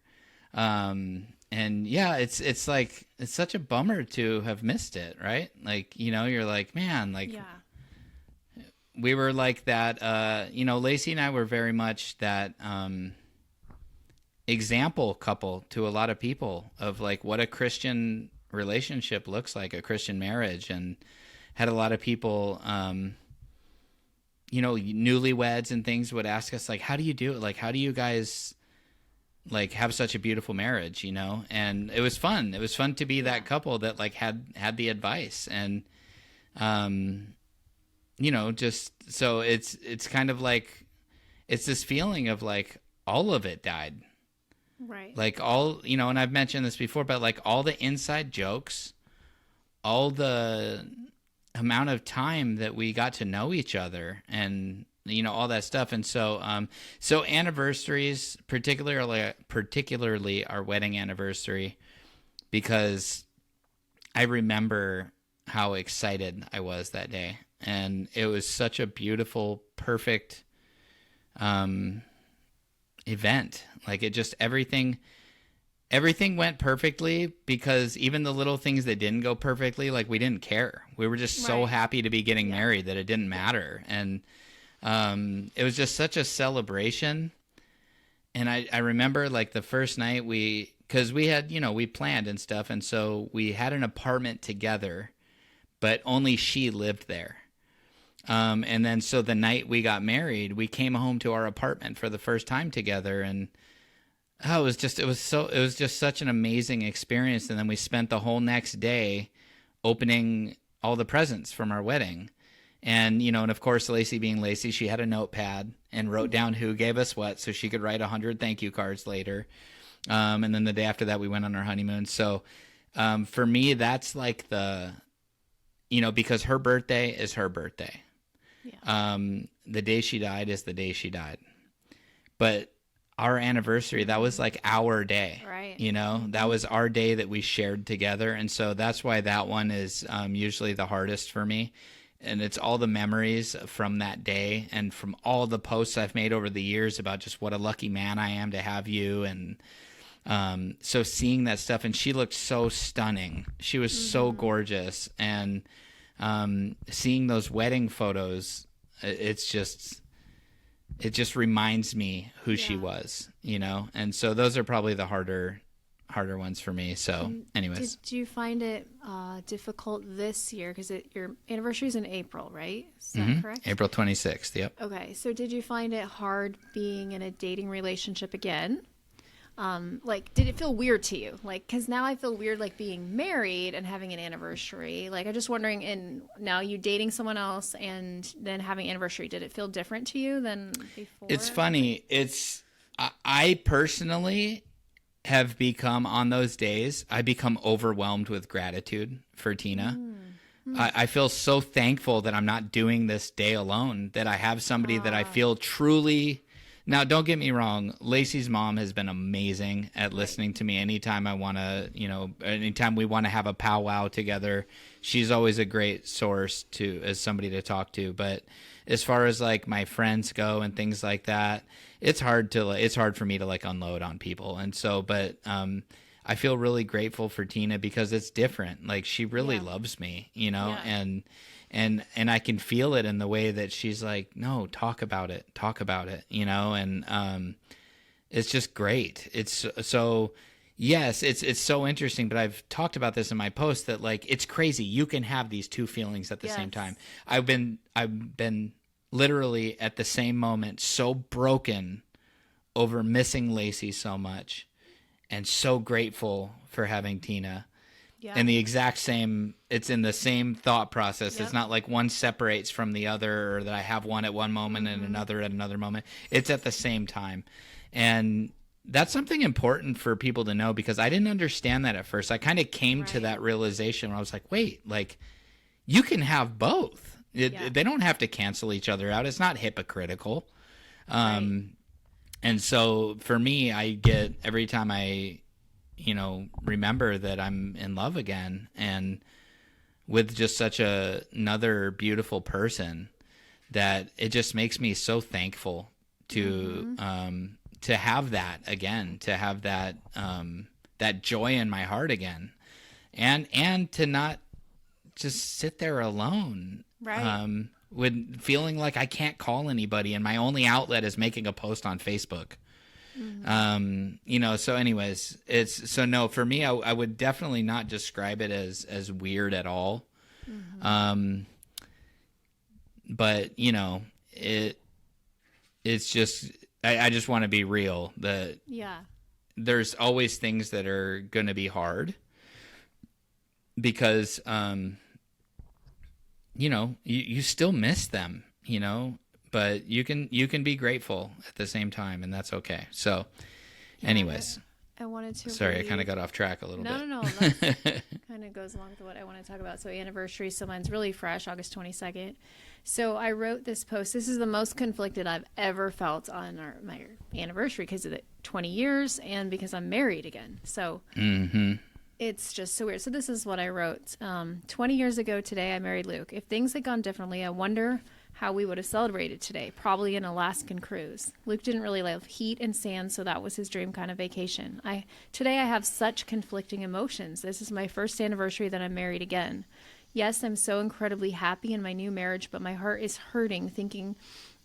And yeah, it's like it's such a bummer to have missed it, right? Like, you're like, man, like yeah. we were like that, Lacey and I were very much that example couple to a lot of people of like what a Christian relationship looks like, a Christian marriage, and had a lot of people newlyweds and things would ask us like, how do you do it? Like, how do you guys like have such a beautiful marriage, And it was fun. It was fun to be that couple that like had the advice, and just so it's kind of like it's this feeling of like all of it died. Right. Like all, and I've mentioned this before, but like all the inside jokes, all the amount of time that we got to know each other and, all that stuff. And so, so anniversaries, particularly our wedding anniversary, because I remember how excited I was that day. And it was such a beautiful, perfect, event. Like it just everything went perfectly, because even the little things that didn't go perfectly, like we didn't care. We were just so Right. happy to be getting married that it didn't matter. And it was just such a celebration. And I remember like the first night because we had, we planned and stuff. And so we had an apartment together, but only she lived there. And then so the night we got married, we came home to our apartment for the first time together, and it was just such an amazing experience. And then we spent the whole next day opening all the presents from our wedding. And, and of course, Lacey being Lacey, she had a notepad and wrote down who gave us what so she could write 100 thank you cards later. And then the day after that, we went on our honeymoon. So for me, that's like because her birthday is her birthday. Yeah. The day she died is the day she died. But our anniversary, that was like our day. Right. That was our day that we shared together. And so that's why that one is usually the hardest for me. And it's all the memories from that day and from all the posts I've made over the years about just what a lucky man I am to have you. And so seeing that stuff, and she looked so stunning. She was so gorgeous. And seeing those wedding photos, it just reminds me who she was, and so those are probably the harder ones for me. So anyways, Did you find it difficult this year because your anniversary is in April, right? Is that correct? April 26th. Yep. Okay, so did you find it hard being in a dating relationship again? Like, did it feel weird to you? Like, because now I feel weird, like being married and having an anniversary. Like, I'm just wondering, and now you dating someone else and then having anniversary, did it feel different to you than before? It's funny. I personally have become, on those days, I become overwhelmed with gratitude for Tina. I feel so thankful that I'm not doing this day alone, that I have somebody that I feel truly. Now, don't get me wrong. Lacey's mom has been amazing at listening to me anytime I want to, anytime we want to have a powwow together. She's always a great source as somebody to talk to. But as far as like my friends go and things like that, it's hard for me to like unload on people. And so, but I feel really grateful for Tina because it's different. Like she really loves me, and I can feel it in the way that she's like, no, talk about it, and it's just great. It's so, yes, it's so interesting, but I've talked about this in my post that like, it's crazy. You can have these two feelings at the same time. I've been literally at the same moment so broken over missing Lacey so much and so grateful for having Tina. Yeah. And the exact same, it's in the same thought process. Yep. It's not like one separates from the other, or that I have one at one moment and another at another moment. It's at the same time. And that's something important for people to know, because I didn't understand that at first. I kind of came to that realization where I was like, wait, like you can have both. They don't have to cancel each other out. It's not hypocritical. And so for me, I get, every time I remember that I'm in love again and with just such another beautiful person, that it just makes me so thankful to have that again, to have that, that joy in my heart again, and to not just sit there alone. Right. With feeling like I can't call anybody and my only outlet is making a post on Facebook. So anyways, no, for me, I would definitely not describe it as weird at all. But it's just, I just want to be real that there's always things that are going to be hard because, you still miss them, but you can be grateful at the same time, and that's okay. So anyways, I wanted to I kind of got off track a little bit. No, that kind of goes along with what I want to talk about. So anniversary, so mine's really fresh, August 22nd. So I wrote this post. This is the most conflicted I've ever felt on my anniversary, because of the 20 years and because I'm married again. So it's just so weird. So this is what I wrote. 20 years ago today, I married Luke. If things had gone differently, I wonder how we would have celebrated today. Probably an Alaskan cruise. Luke didn't really love heat and sand, so that was his dream kind of vacation. Today I have such conflicting emotions. This is my first anniversary that I'm married again. Yes, I'm so incredibly happy in my new marriage, but my heart is hurting thinking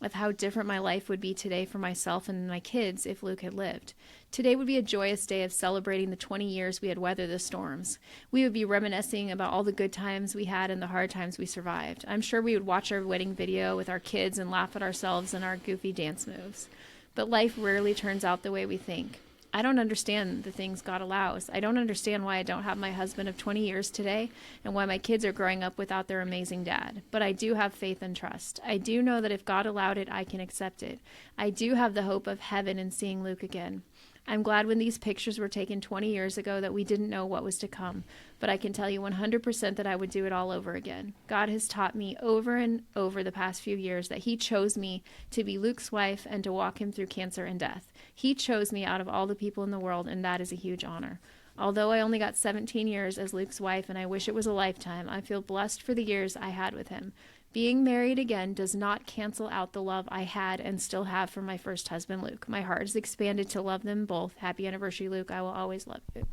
of how different my life would be today for myself and my kids if Luke had lived. Today would be a joyous day of celebrating the 20 years we had weathered the storms. We would be reminiscing about all the good times we had and the hard times we survived. I'm sure we would watch our wedding video with our kids and laugh at ourselves and our goofy dance moves. But life rarely turns out the way we think. I don't understand the things God allows. I don't understand why I don't have my husband of 20 years today and why my kids are growing up without their amazing dad. But I do have faith and trust. I do know that if God allowed it, I can accept it. I do have the hope of heaven and seeing Luke again. I'm glad when these pictures were taken 20 years ago that we didn't know what was to come, but I can tell you 100% that I would do it all over again. God has taught me over and over the past few years that he chose me to be Luke's wife and to walk him through cancer and death. He chose me out of all the people in the world, and that is a huge honor. Although I only got 17 years as Luke's wife and I wish it was a lifetime, I feel blessed for the years I had with him. Being married again does not cancel out the love I had and still have for my first husband, Luke. My heart is expanded to love them both. Happy anniversary, Luke. I will always love you.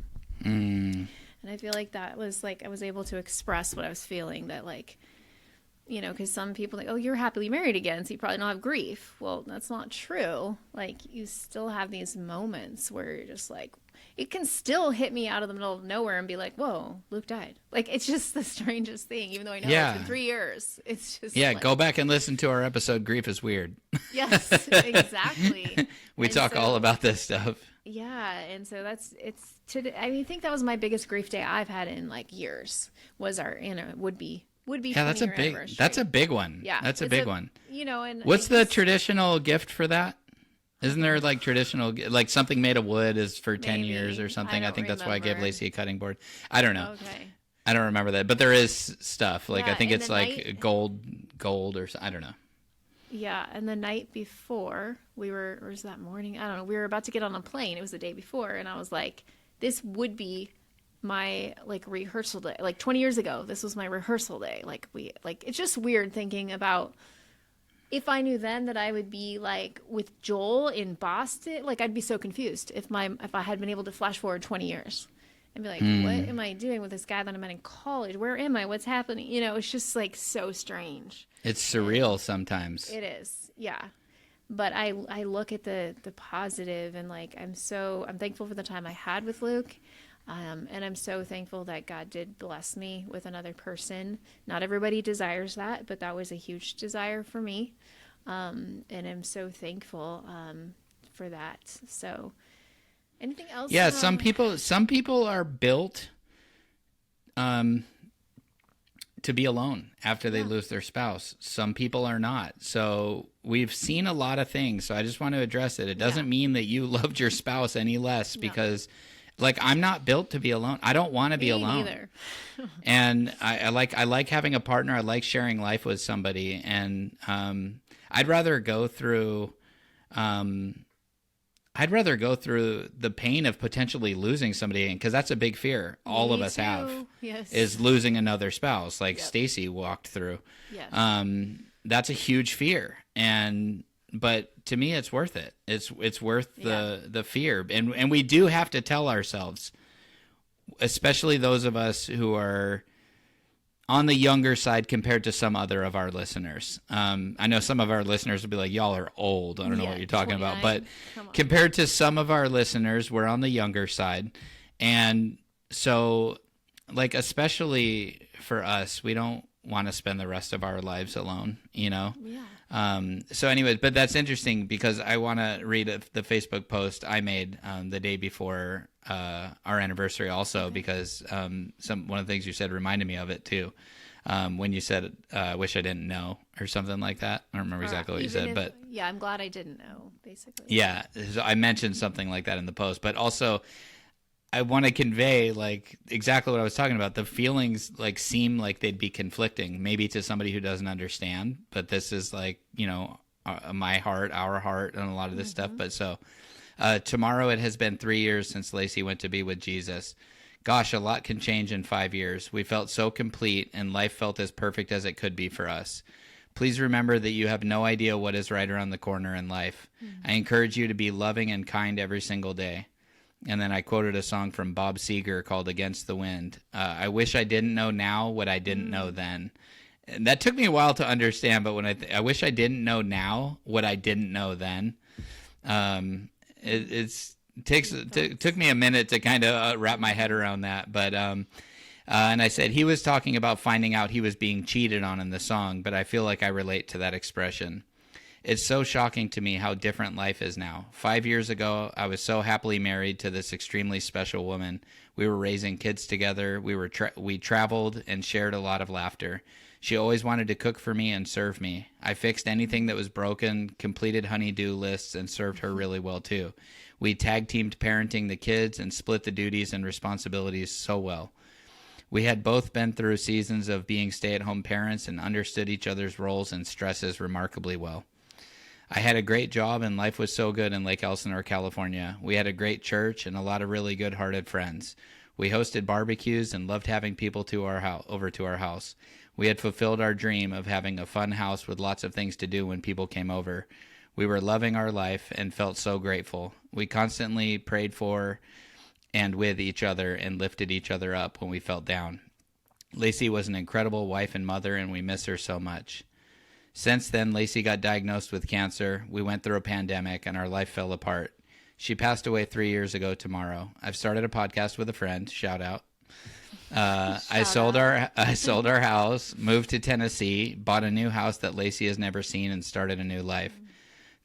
And I feel like that was like, I was able to express what I was feeling, that like, because some people think, oh, you're happily married again, so you probably don't have grief. Well, that's not true. Like, you still have these moments where you're just like, it can still hit me out of the middle of nowhere and be like, whoa, Luke died. Like, it's just the strangest thing, even though I know it's been 3 years. It's just go back and listen to our episode, Grief is Weird. Yes, exactly. We talk all about this stuff. Yeah, and so I mean, I think that was my biggest grief day I've had in like years. Was our would be Yeah, 20-year that's anniversary. a big one. Yeah, That's a it's big a one. and I What's the just traditional gift for that? Isn't there like traditional, like something made of wood is for 10 years or maybe I something? I don't think that's why I gave remember. Lacey a cutting board. I don't know. Okay. I don't remember that, but there is stuff. Like I Yeah, think and the it's night like gold or I don't know. Yeah, and the night before or was that morning? I don't know. We were about to get on a plane. It was the day before, and I was like, this would be my like rehearsal day. Like 20 years ago, this was my rehearsal day. It's just weird thinking about if I knew then that I would be like with Joel in Boston, like I'd be so confused if I had been able to flash forward 20 years and be like, what am I doing with this guy that I met in college? Where am I? What's happening? It's just like so strange. It's surreal sometimes. It is, yeah. But I look at the positive and like I'm thankful for the time I had with Luke, and I'm so thankful that God did bless me with another person. Not everybody desires that, but that was a huge desire for me, and I'm so thankful for that. So, anything else? Yeah, some people are built to be alone after they lose their spouse. Some people are not. So we've seen a lot of things. So I just want to address it. It doesn't mean that you loved your spouse any less because like I'm not built to be alone. I don't want to be alone. Neither. And I like having a partner. I like sharing life with somebody. And I'd rather go through the pain of potentially losing somebody, because that's a big fear all of us have. Yes. Is losing another spouse, like Stacy walked through. Yes. That's a huge fear, but to me, it's worth it. It's worth the fear, and we do have to tell ourselves, especially those of us who are on the younger side compared to some other of our listeners. I know some of our listeners will be like, y'all are old. I don't know what you're talking about. But compared to some of our listeners, we're on the younger side. And so, like, especially for us, we don't want to spend the rest of our lives alone, Yeah. So anyways, but that's interesting because I want to read the Facebook post I made the day before our anniversary also, because one of the things you said reminded me of it too. When you said, I wish I didn't know, or something like that. I don't remember exactly what you said, but yeah, I'm glad I didn't know, basically. yeah, so I mentioned something like that in the post, but also I want to convey like exactly what I was talking about. The feelings like seem like they'd be conflicting, maybe to somebody who doesn't understand, but this is like, my heart, our heart, and a lot of this stuff. But so tomorrow it has been 3 years since Lacey went to be with Jesus. Gosh, a lot can change in 5 years. We felt so complete, and life felt as perfect as it could be for us. Please remember that you have no idea what is right around the corner in life. I encourage you to be loving and kind every single day. And then I quoted a song from Bob Seger called Against the Wind. I wish I didn't know now what I didn't know then. And that took me a while to understand, but when I wish I didn't know now what I didn't know then. It took me a minute to kind of wrap my head around that. But and I said he was talking about finding out he was being cheated on in the song, but I feel like I relate to that expression. It's so shocking to me how different life is now. 5 years ago, I was so happily married to this extremely special woman. We were raising kids together. We traveled and shared a lot of laughter. She always wanted to cook for me and serve me. I fixed anything that was broken, completed honey-do lists, and served her really well too. We tag-teamed parenting the kids and split the duties and responsibilities so well. We had both been through seasons of being stay-at-home parents and understood each other's roles and stresses remarkably well. I had a great job and life was so good in Lake Elsinore, California. We had a great church and a lot of really good-hearted friends. We hosted barbecues and loved having people over to our house. We had fulfilled our dream of having a fun house with lots of things to do when people came over. We were loving our life and felt so grateful. We constantly prayed for and with each other and lifted each other up when we felt down. Lacey was an incredible wife and mother, and we miss her so much. Since then, Lacey got diagnosed with cancer. We went through a pandemic, and our life fell apart. She passed away 3 years ago tomorrow. I've started a podcast with a friend. Shout out. I sold our house, moved to Tennessee, bought a new house that Lacey has never seen, and started a new life.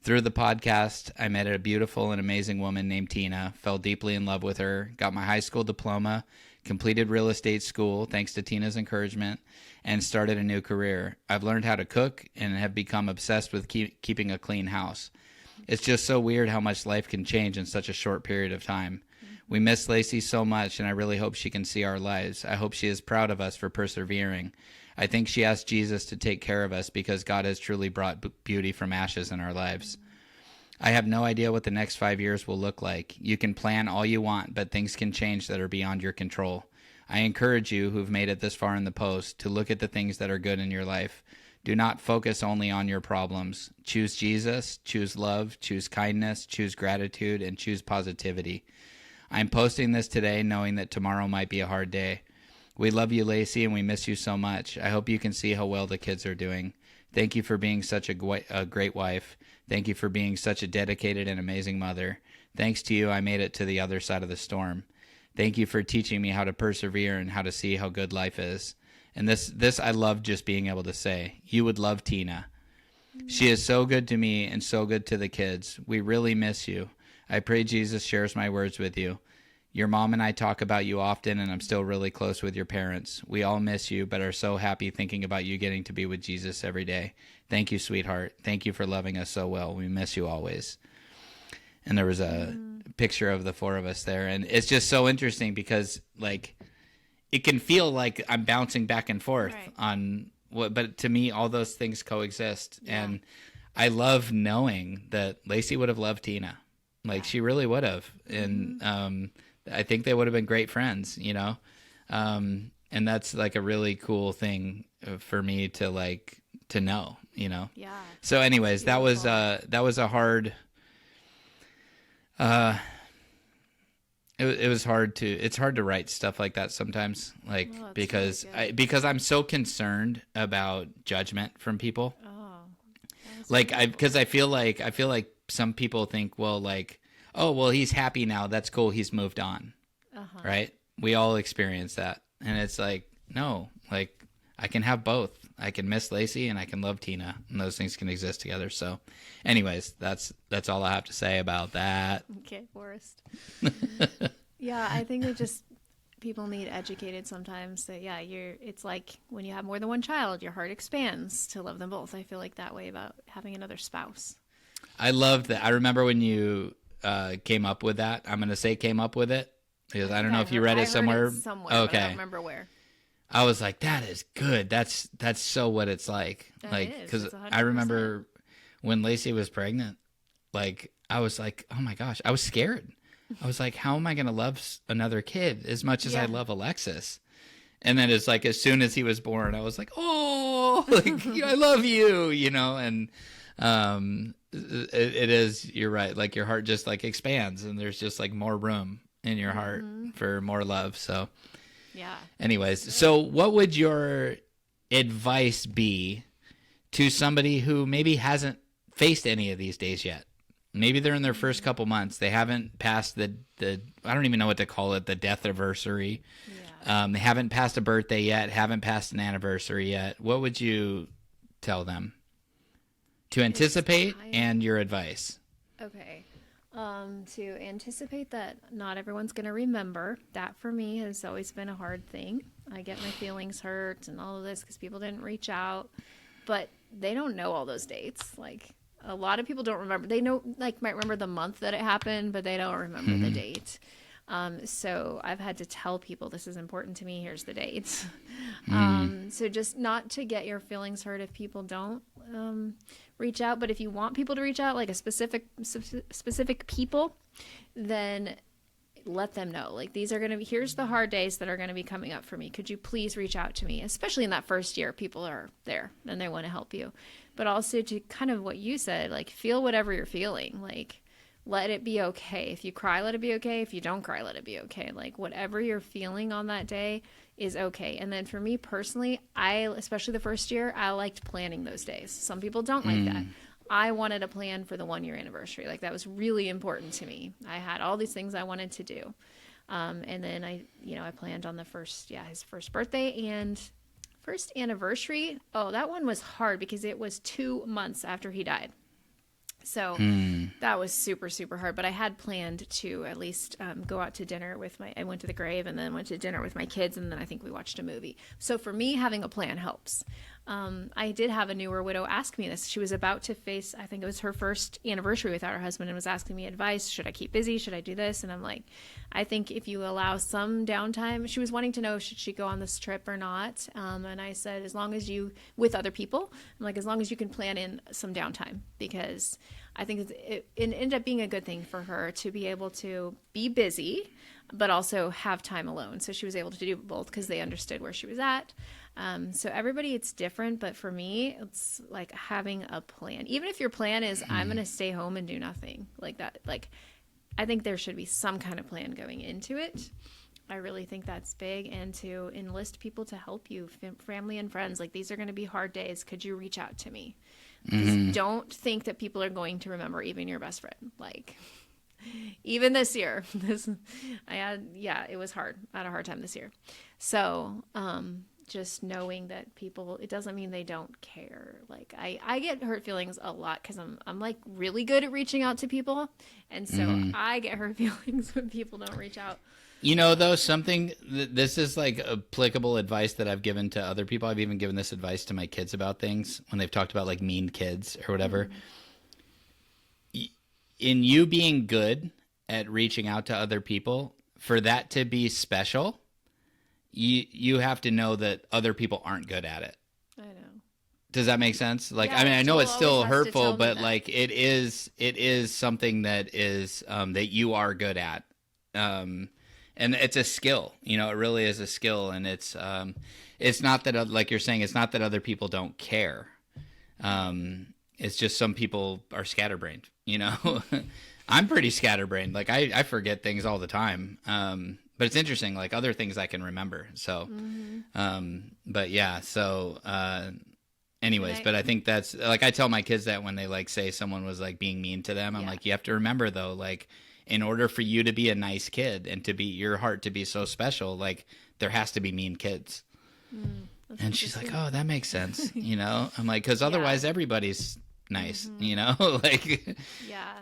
Through the podcast, I met a beautiful and amazing woman named Tina, fell deeply in love with her, got my high school diploma, completed real estate school thanks to Tina's encouragement, and started a new career. I've learned how to cook and have become obsessed with keeping a clean house. It's just so weird how much life can change in such a short period of time. We miss Lacey so much, and I really hope she can see our lives. I hope she is proud of us for persevering. I think she asked Jesus to take care of us because God has truly brought beauty from ashes in our lives. I have no idea what the next 5 years will look like. You can plan all you want, but things can change that are beyond your control. I encourage you who've made it this far in the post to look at the things that are good in your life. Do not focus only on your problems. Choose Jesus, choose love, choose kindness, choose gratitude, and choose positivity. I'm posting this today knowing that tomorrow might be a hard day. We love you, Lacey, and we miss you so much. I hope you can see how well the kids are doing. Thank you for being such a great wife. Thank you for being such a dedicated and amazing mother. Thanks to you, I made it to the other side of the storm. Thank you for teaching me how to persevere and how to see how good life is. And this I love just being able to say. You would love Tina. She is so good to me and so good to the kids. We really miss you. I pray Jesus shares my words with you. Your mom and I talk about you often, and I'm still really close with your parents. We all miss you, but are so happy thinking about you getting to be with Jesus every day. Thank you, sweetheart. Thank you for loving us so well. We miss you always. And there was a picture of the four of us there, and it's just so interesting because, like, it can feel like I'm bouncing back and forth on what, but to me, all those things coexist. Yeah. And I love knowing that Lacey would have loved Tina. Like, she really would have. And I think they would have been great friends, you know? And that's like a really cool thing for me to know, you know? Yeah. So anyways, that was a hard, it was hard to, it's hard to write stuff like that sometimes, like, because because I'm so concerned about judgment from people. Like, because I feel like some people think, well, like, oh, well, he's happy now. That's cool. He's moved on. Right? We all experience that. And it's like, no, like, I can have both. I can miss Lacey and I can love Tina, and those things can exist together. So anyways, that's all I have to say about that. Okay, Forrest. Yeah, I think it just, people need educated sometimes that, yeah, it's like when you have more than one child, your heart expands to love them both. I feel like that way about having another spouse. I love that. I remember when you came up with that. I'm going to say came up with it because I don't know if you read it somewhere. Okay. But I don't remember where. I was like, that is good. That's so what it's like. Because I remember when Lacey was pregnant, like, I was like, oh my gosh, I was scared. I was like, how am I going to love another kid as much as I love Alexis? And then it's like, as soon as he was born, I was like, oh, like, I love you, you know? And it is, you're right. Like, your heart just like expands and there's just like more room in your heart for more love. So yeah. Anyways, so what would your advice be to somebody who maybe hasn't faced any of these days yet? Maybe they're in their first couple months. They haven't passed the I don't even know what to call it, the death anniversary. Yeah. They haven't passed a birthday yet, haven't passed an anniversary yet. What would you tell them to anticipate and your advice? Okay. To anticipate that not everyone's going to remember. That for me has always been a hard thing. I get my feelings hurt and all of this because people didn't reach out, but they don't know all those dates. Like, a lot of people don't remember. They know, like, might remember the month that it happened, but they don't remember the date. So I've had to tell people, this is important to me. Here's the dates. So just not to get your feelings hurt if people don't reach out. But if you want people to reach out, like a specific people, then let them know. Like, these are going to be, here's the hard days that are going to be coming up for me. Could you please reach out to me? Especially in that first year, people are there and they want to help you. But also to kind of what you said, like, feel whatever you're feeling. Like, let it be okay. If you cry, let it be okay. If you don't cry, let it be okay. Like, whatever you're feeling on that day is okay. And then for me personally, especially the first year, I liked planning those days. Some people don't like that. I wanted a plan for the 1-year anniversary. Like, that was really important to me. I had all these things I wanted to do. And then I planned on his first birthday and first anniversary. Oh, that one was hard because it was 2 months after he died. So that was super, super hard. But I had planned to at least go out to dinner with I went to the grave and then went to dinner with my kids. And then I think we watched a movie. So for me, having a plan helps. I did have a newer widow ask me this. She was about to face, I think it was her first anniversary without her husband, and was asking me advice. Should I keep busy? Should I do this? And I'm like, I think if you allow some downtime, she was wanting to know, should she go on this trip or not? And I said, as long as you, with other people, I'm like, as long as you can plan in some downtime, because I think it ended up being a good thing for her to be able to be busy, but also have time alone. So she was able to do both because they understood where she was at. So everybody, it's different, but for me, it's like having a plan. Even if your plan is, I'm going to stay home and do nothing like that. Like, I think there should be some kind of plan going into it. I really think that's big. And to enlist people to help you, family and friends, like, these are going to be hard days. Could you reach out to me? Because don't think that people are going to remember even your best friend. Like, even this year, it was hard. I had a hard time this year. So, just knowing that people, it doesn't mean they don't care. Like, I get hurt feelings a lot because I'm like really good at reaching out to people. And so I get hurt feelings when people don't reach out. You know, though, this is like applicable advice that I've given to other people. I've even given this advice to my kids about things when they've talked about like mean kids or whatever. In you being good at reaching out to other people, for that to be special, you have to know that other people aren't good at it. I know. Does that make sense? Like, yeah, I mean, I know it's still hurtful, but like it is something that is that you are good at. And it's a skill, you know, it really is a skill. And it's not that, like you're saying, it's not that other people don't care. It's just some people are scatterbrained, you know. I'm pretty scatterbrained. Like I forget things all the time. But it's interesting, like other things I can remember. So, but yeah, so, anyways, but I think that's like, I tell my kids that when they like say someone was like being mean to them, I'm like, you have to remember though, like, in order for you to be a nice kid and to be your heart to be so special, like there has to be mean kids. And she's like, oh, that makes sense. You know, I'm like, cause otherwise everybody's nice, you know, like, yeah.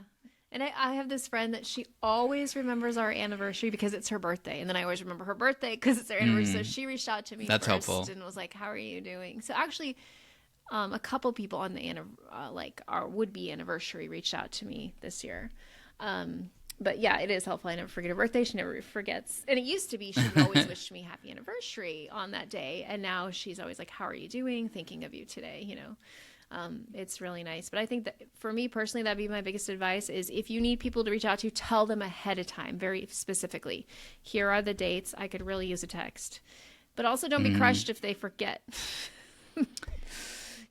And I have this friend that she always remembers our anniversary because it's her birthday. And then I always remember her birthday because it's her anniversary. So she reached out to me That's first helpful. And was like, how are you doing? So actually, a couple people on the like our would-be anniversary reached out to me this year. But yeah, it is helpful. I never forget her birthday. She never forgets. And it used to be she would always wish me happy anniversary on that day. And now she's always like, how are you doing? Thinking of you today, you know. It's really nice. But I think that for me personally, that'd be my biggest advice is if you need people to reach out to, tell them ahead of time, very specifically. Here are the dates. I could really use a text. But also don't be crushed if they forget.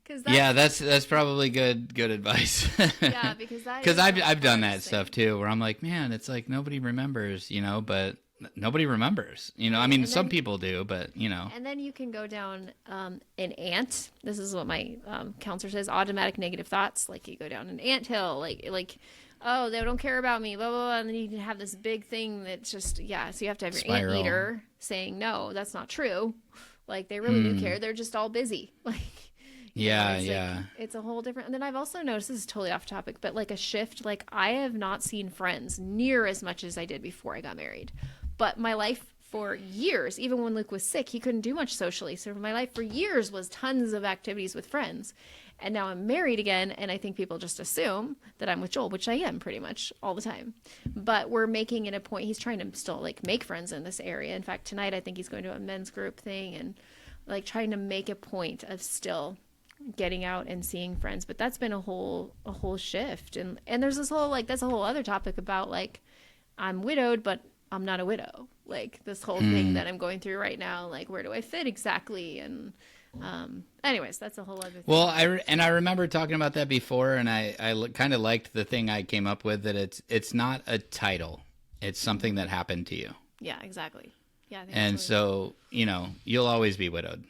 That's probably good advice. Yeah, because I've done that stuff too, where I'm like, man, it's like nobody remembers, you know, but nobody remembers, you know. I mean, some people do, but you know. And then you can go down an ant. This is what my counselor says: automatic negative thoughts. Like you go down an anthill, like. Oh, they don't care about me, blah, blah, blah. And then you can have this big thing that's just, so you have to have your ant leader saying, no, that's not true. Like, they really do care. They're just all busy. Like, yeah. It's a whole different. And then I've also noticed, this is totally off topic, but like a shift. Like, I have not seen friends near as much as I did before I got married. But my life for years, even when Luke was sick, he couldn't do much socially. So my life for years was tons of activities with friends. And now I'm married again, and I think people just assume that I'm with Joel, which I am pretty much all the time. But we're making it a point. He's trying to still like make friends in this area. In fact, tonight I think he's going to a men's group thing and like trying to make a point of still getting out and seeing friends. But that's been a whole shift. And there's this whole like that's a whole other topic about like I'm widowed, but I'm not a widow. Like this whole thing that I'm going through right now. Like where do I fit exactly? And anyways, that's a whole other thing. Well, I remember talking about that before, and I kind of liked the thing I came up with, that it's not a title, it's something that happened to you. Yeah, exactly. Yeah, I think and so you know you'll always be widowed.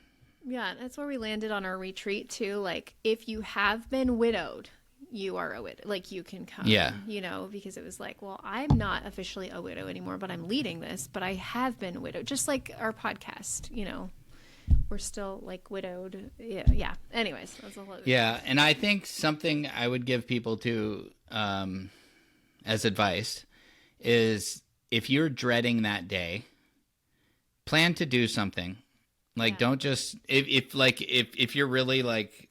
Yeah, that's where we landed on our retreat too. Like if you have been widowed, you are a widow. Like you can come. Yeah. You know, because it was like, well, I'm not officially a widow anymore, but I'm leading this. But I have been widowed, just like our podcast. You know. we're still like widowed. Yeah. Anyways, that's a whole other Yeah, and I think something I would give people to as advice is if you're dreading that day, plan to do something. Like, don't just if you're really like,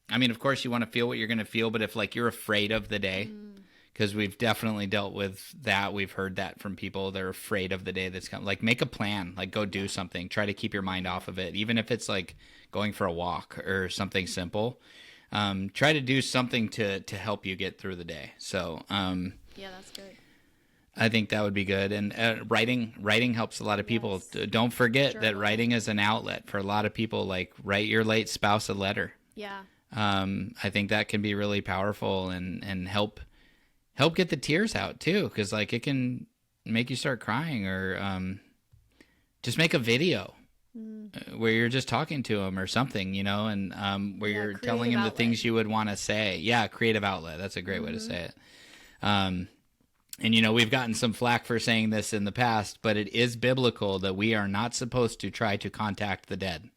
I mean, of course you want to feel what you're going to feel, but if like you're afraid of the day, because we've definitely dealt with that. We've heard that from people. They're afraid of the day that's coming. Like, make a plan. Like, go do something. Try to keep your mind off of it, even if it's like going for a walk or something simple. Try to do something to help you get through the day. So, yeah, that's good. I think that would be good. And writing helps a lot of people. Yes. Don't forget that Journal. writing is an outlet for a lot of people. Like, write your late spouse a letter. Yeah. I think that can be really powerful and help get the tears out too, because like it can make you start crying, or just make a video where you're just talking to him or something, you know, and where you're telling him the things you would want to say. Yeah, creative outlet. That's a great way to say it. And, you know, we've gotten some flack for saying this in the past, but it is biblical that we are not supposed to try to contact the dead.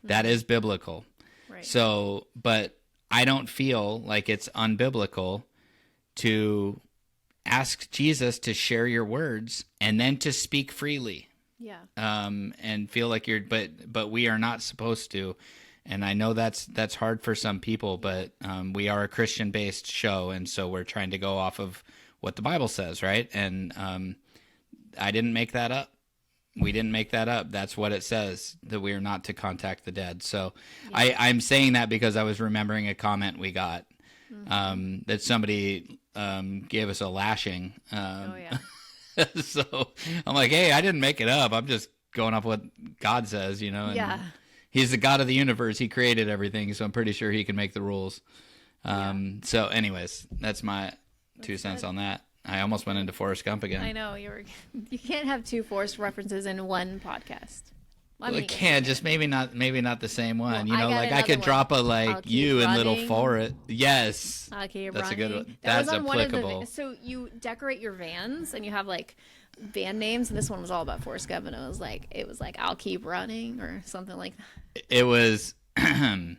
That is biblical. Right. So, but I don't feel like it's unbiblical to ask Jesus to share your words and then to speak freely. Yeah. And feel like but we are not supposed to. And I know that's hard for some people, but we are a Christian-based show, and so we're trying to go off of what the Bible says, right? And I didn't make that up. We didn't make that up. That's what it says, that we are not to contact the dead. So I'm saying that because I was remembering a comment we got that somebody gave us a lashing. So I'm like, hey, I didn't make it up. I'm just going off what God says, you know? And He's the God of the universe. He created everything, so I'm pretty sure he can make the rules. So anyways, that's my 2 cents on that. I almost went into Forrest Gump again. I know you can't have 2 Forrest references in one podcast. Well, it can, just maybe not the same one. Well, you know, like I could drop a like you in little forest. Yes. Okay, that's running. a good one. That That's was on applicable. One of the, so you decorate your vans and you have like band names, and this one was all about Forrest Gump, and it was like I'll keep running or something like that. It was from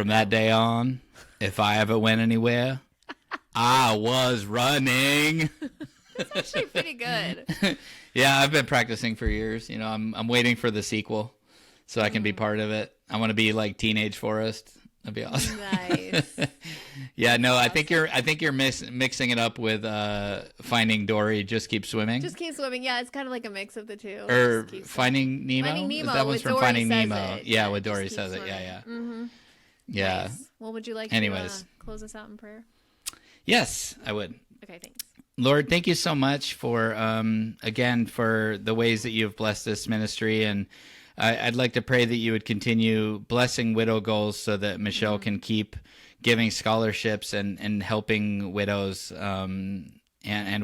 that day on, if I ever went anywhere, I was running. That's actually pretty good. Yeah, I've been practicing for years. You know, I'm waiting for the sequel so I can be part of it. I want to be like teenage Forrest. That'd be awesome. Nice. Yeah, no, I think you're mixing it up with Finding Dory. Just keep swimming. Just keep swimming. Yeah, it's kind of like a mix of the two. Or Finding Nemo. Finding Nemo. That one's from Dory Finding says Nemo. it. Yeah, with Dory says it. Swimming. Yeah. Mm-hmm. Yeah. Nice. Well, would you like Anyways. to close us out in prayer? Yes, I would. Okay, thanks. Lord, thank you so much for, again, for the ways that you've blessed this ministry. And I'd like to pray that you would continue blessing Widow Goals so that Michelle can keep giving scholarships and helping widows and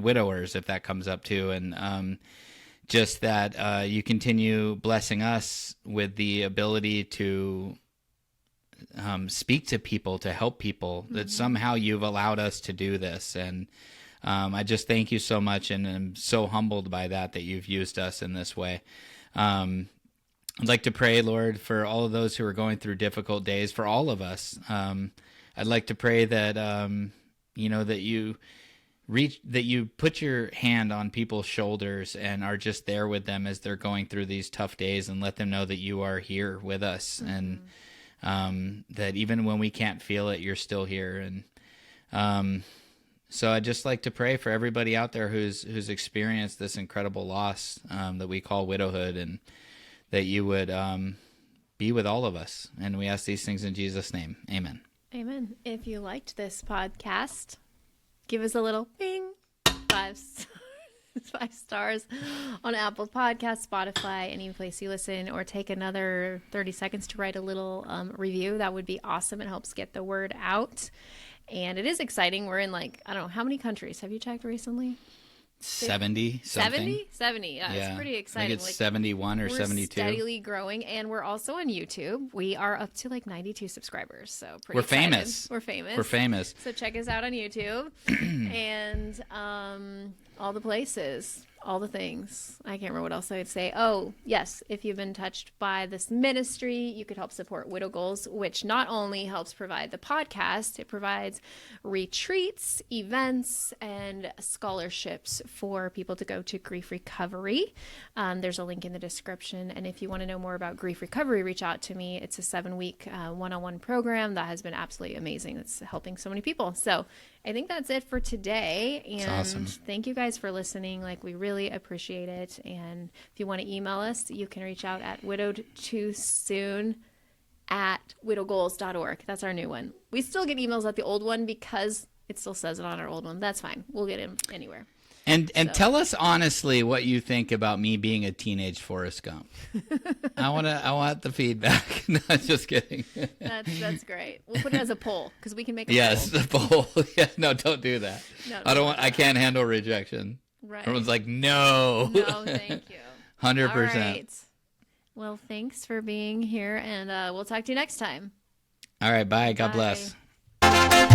widowers, if that comes up too. And just that you continue blessing us with the ability to speak to people, to help people, that somehow you've allowed us to do this. And I just thank you so much, and I'm so humbled by that you've used us in this way. I'd like to pray, Lord, for all of those who are going through difficult days, for all of us. I'd like to pray that, that you put your hand on people's shoulders and are just there with them as they're going through these tough days, and let them know that you are here with us, and that even when we can't feel it, you're still here. And so I'd just like to pray for everybody out there who's experienced this incredible loss that we call widowhood, and that you would be with all of us. And we ask these things in Jesus' name. Amen. Amen. If you liked this podcast, give us a little bing, 5 stars on Apple Podcasts, Spotify, any place you listen, or take another 30 seconds to write a little review. That would be awesome. It helps get the word out. And it is exciting. We're in like, I don't know, how many countries have you checked recently? 70 something. 70. Yeah, it's pretty exciting. I think it's 71 or we're 72. Steadily growing, and we're also on YouTube. We are up to like 92 subscribers, so pretty We're excited. famous. We're famous. We're famous. So check us out on YouTube and all the places. all the things. I can't remember what else I would say. Oh, yes. If you've been touched by this ministry, you could help support Widow Goals, which not only helps provide the podcast, it provides retreats, events, and scholarships for people to go to grief recovery. There's a link in the description. And if you want to know more about grief recovery, reach out to me. It's a 7-week one-on-one program that has been absolutely amazing. It's helping so many people. So I think that's it for today. And awesome. Thank you guys for listening. Like, we really appreciate it. And if you want to email us, you can reach out at widowedtoosoon@widowgoals.org. That's our new one. We still get emails at the old one because it still says it on our old one. That's fine. We'll get in anywhere. And tell us honestly what you think about me being a teenage Forrest Gump. I want the feedback. No, just kidding. That's great. We'll put it as a poll because we can make a yes, poll. the poll. Yeah, no, don't do that. No, I can't handle rejection. Right. Everyone's like, no. No, thank you. 100%. All right. Well, thanks for being here, and we'll talk to you next time. All right, bye. God Bye. bless.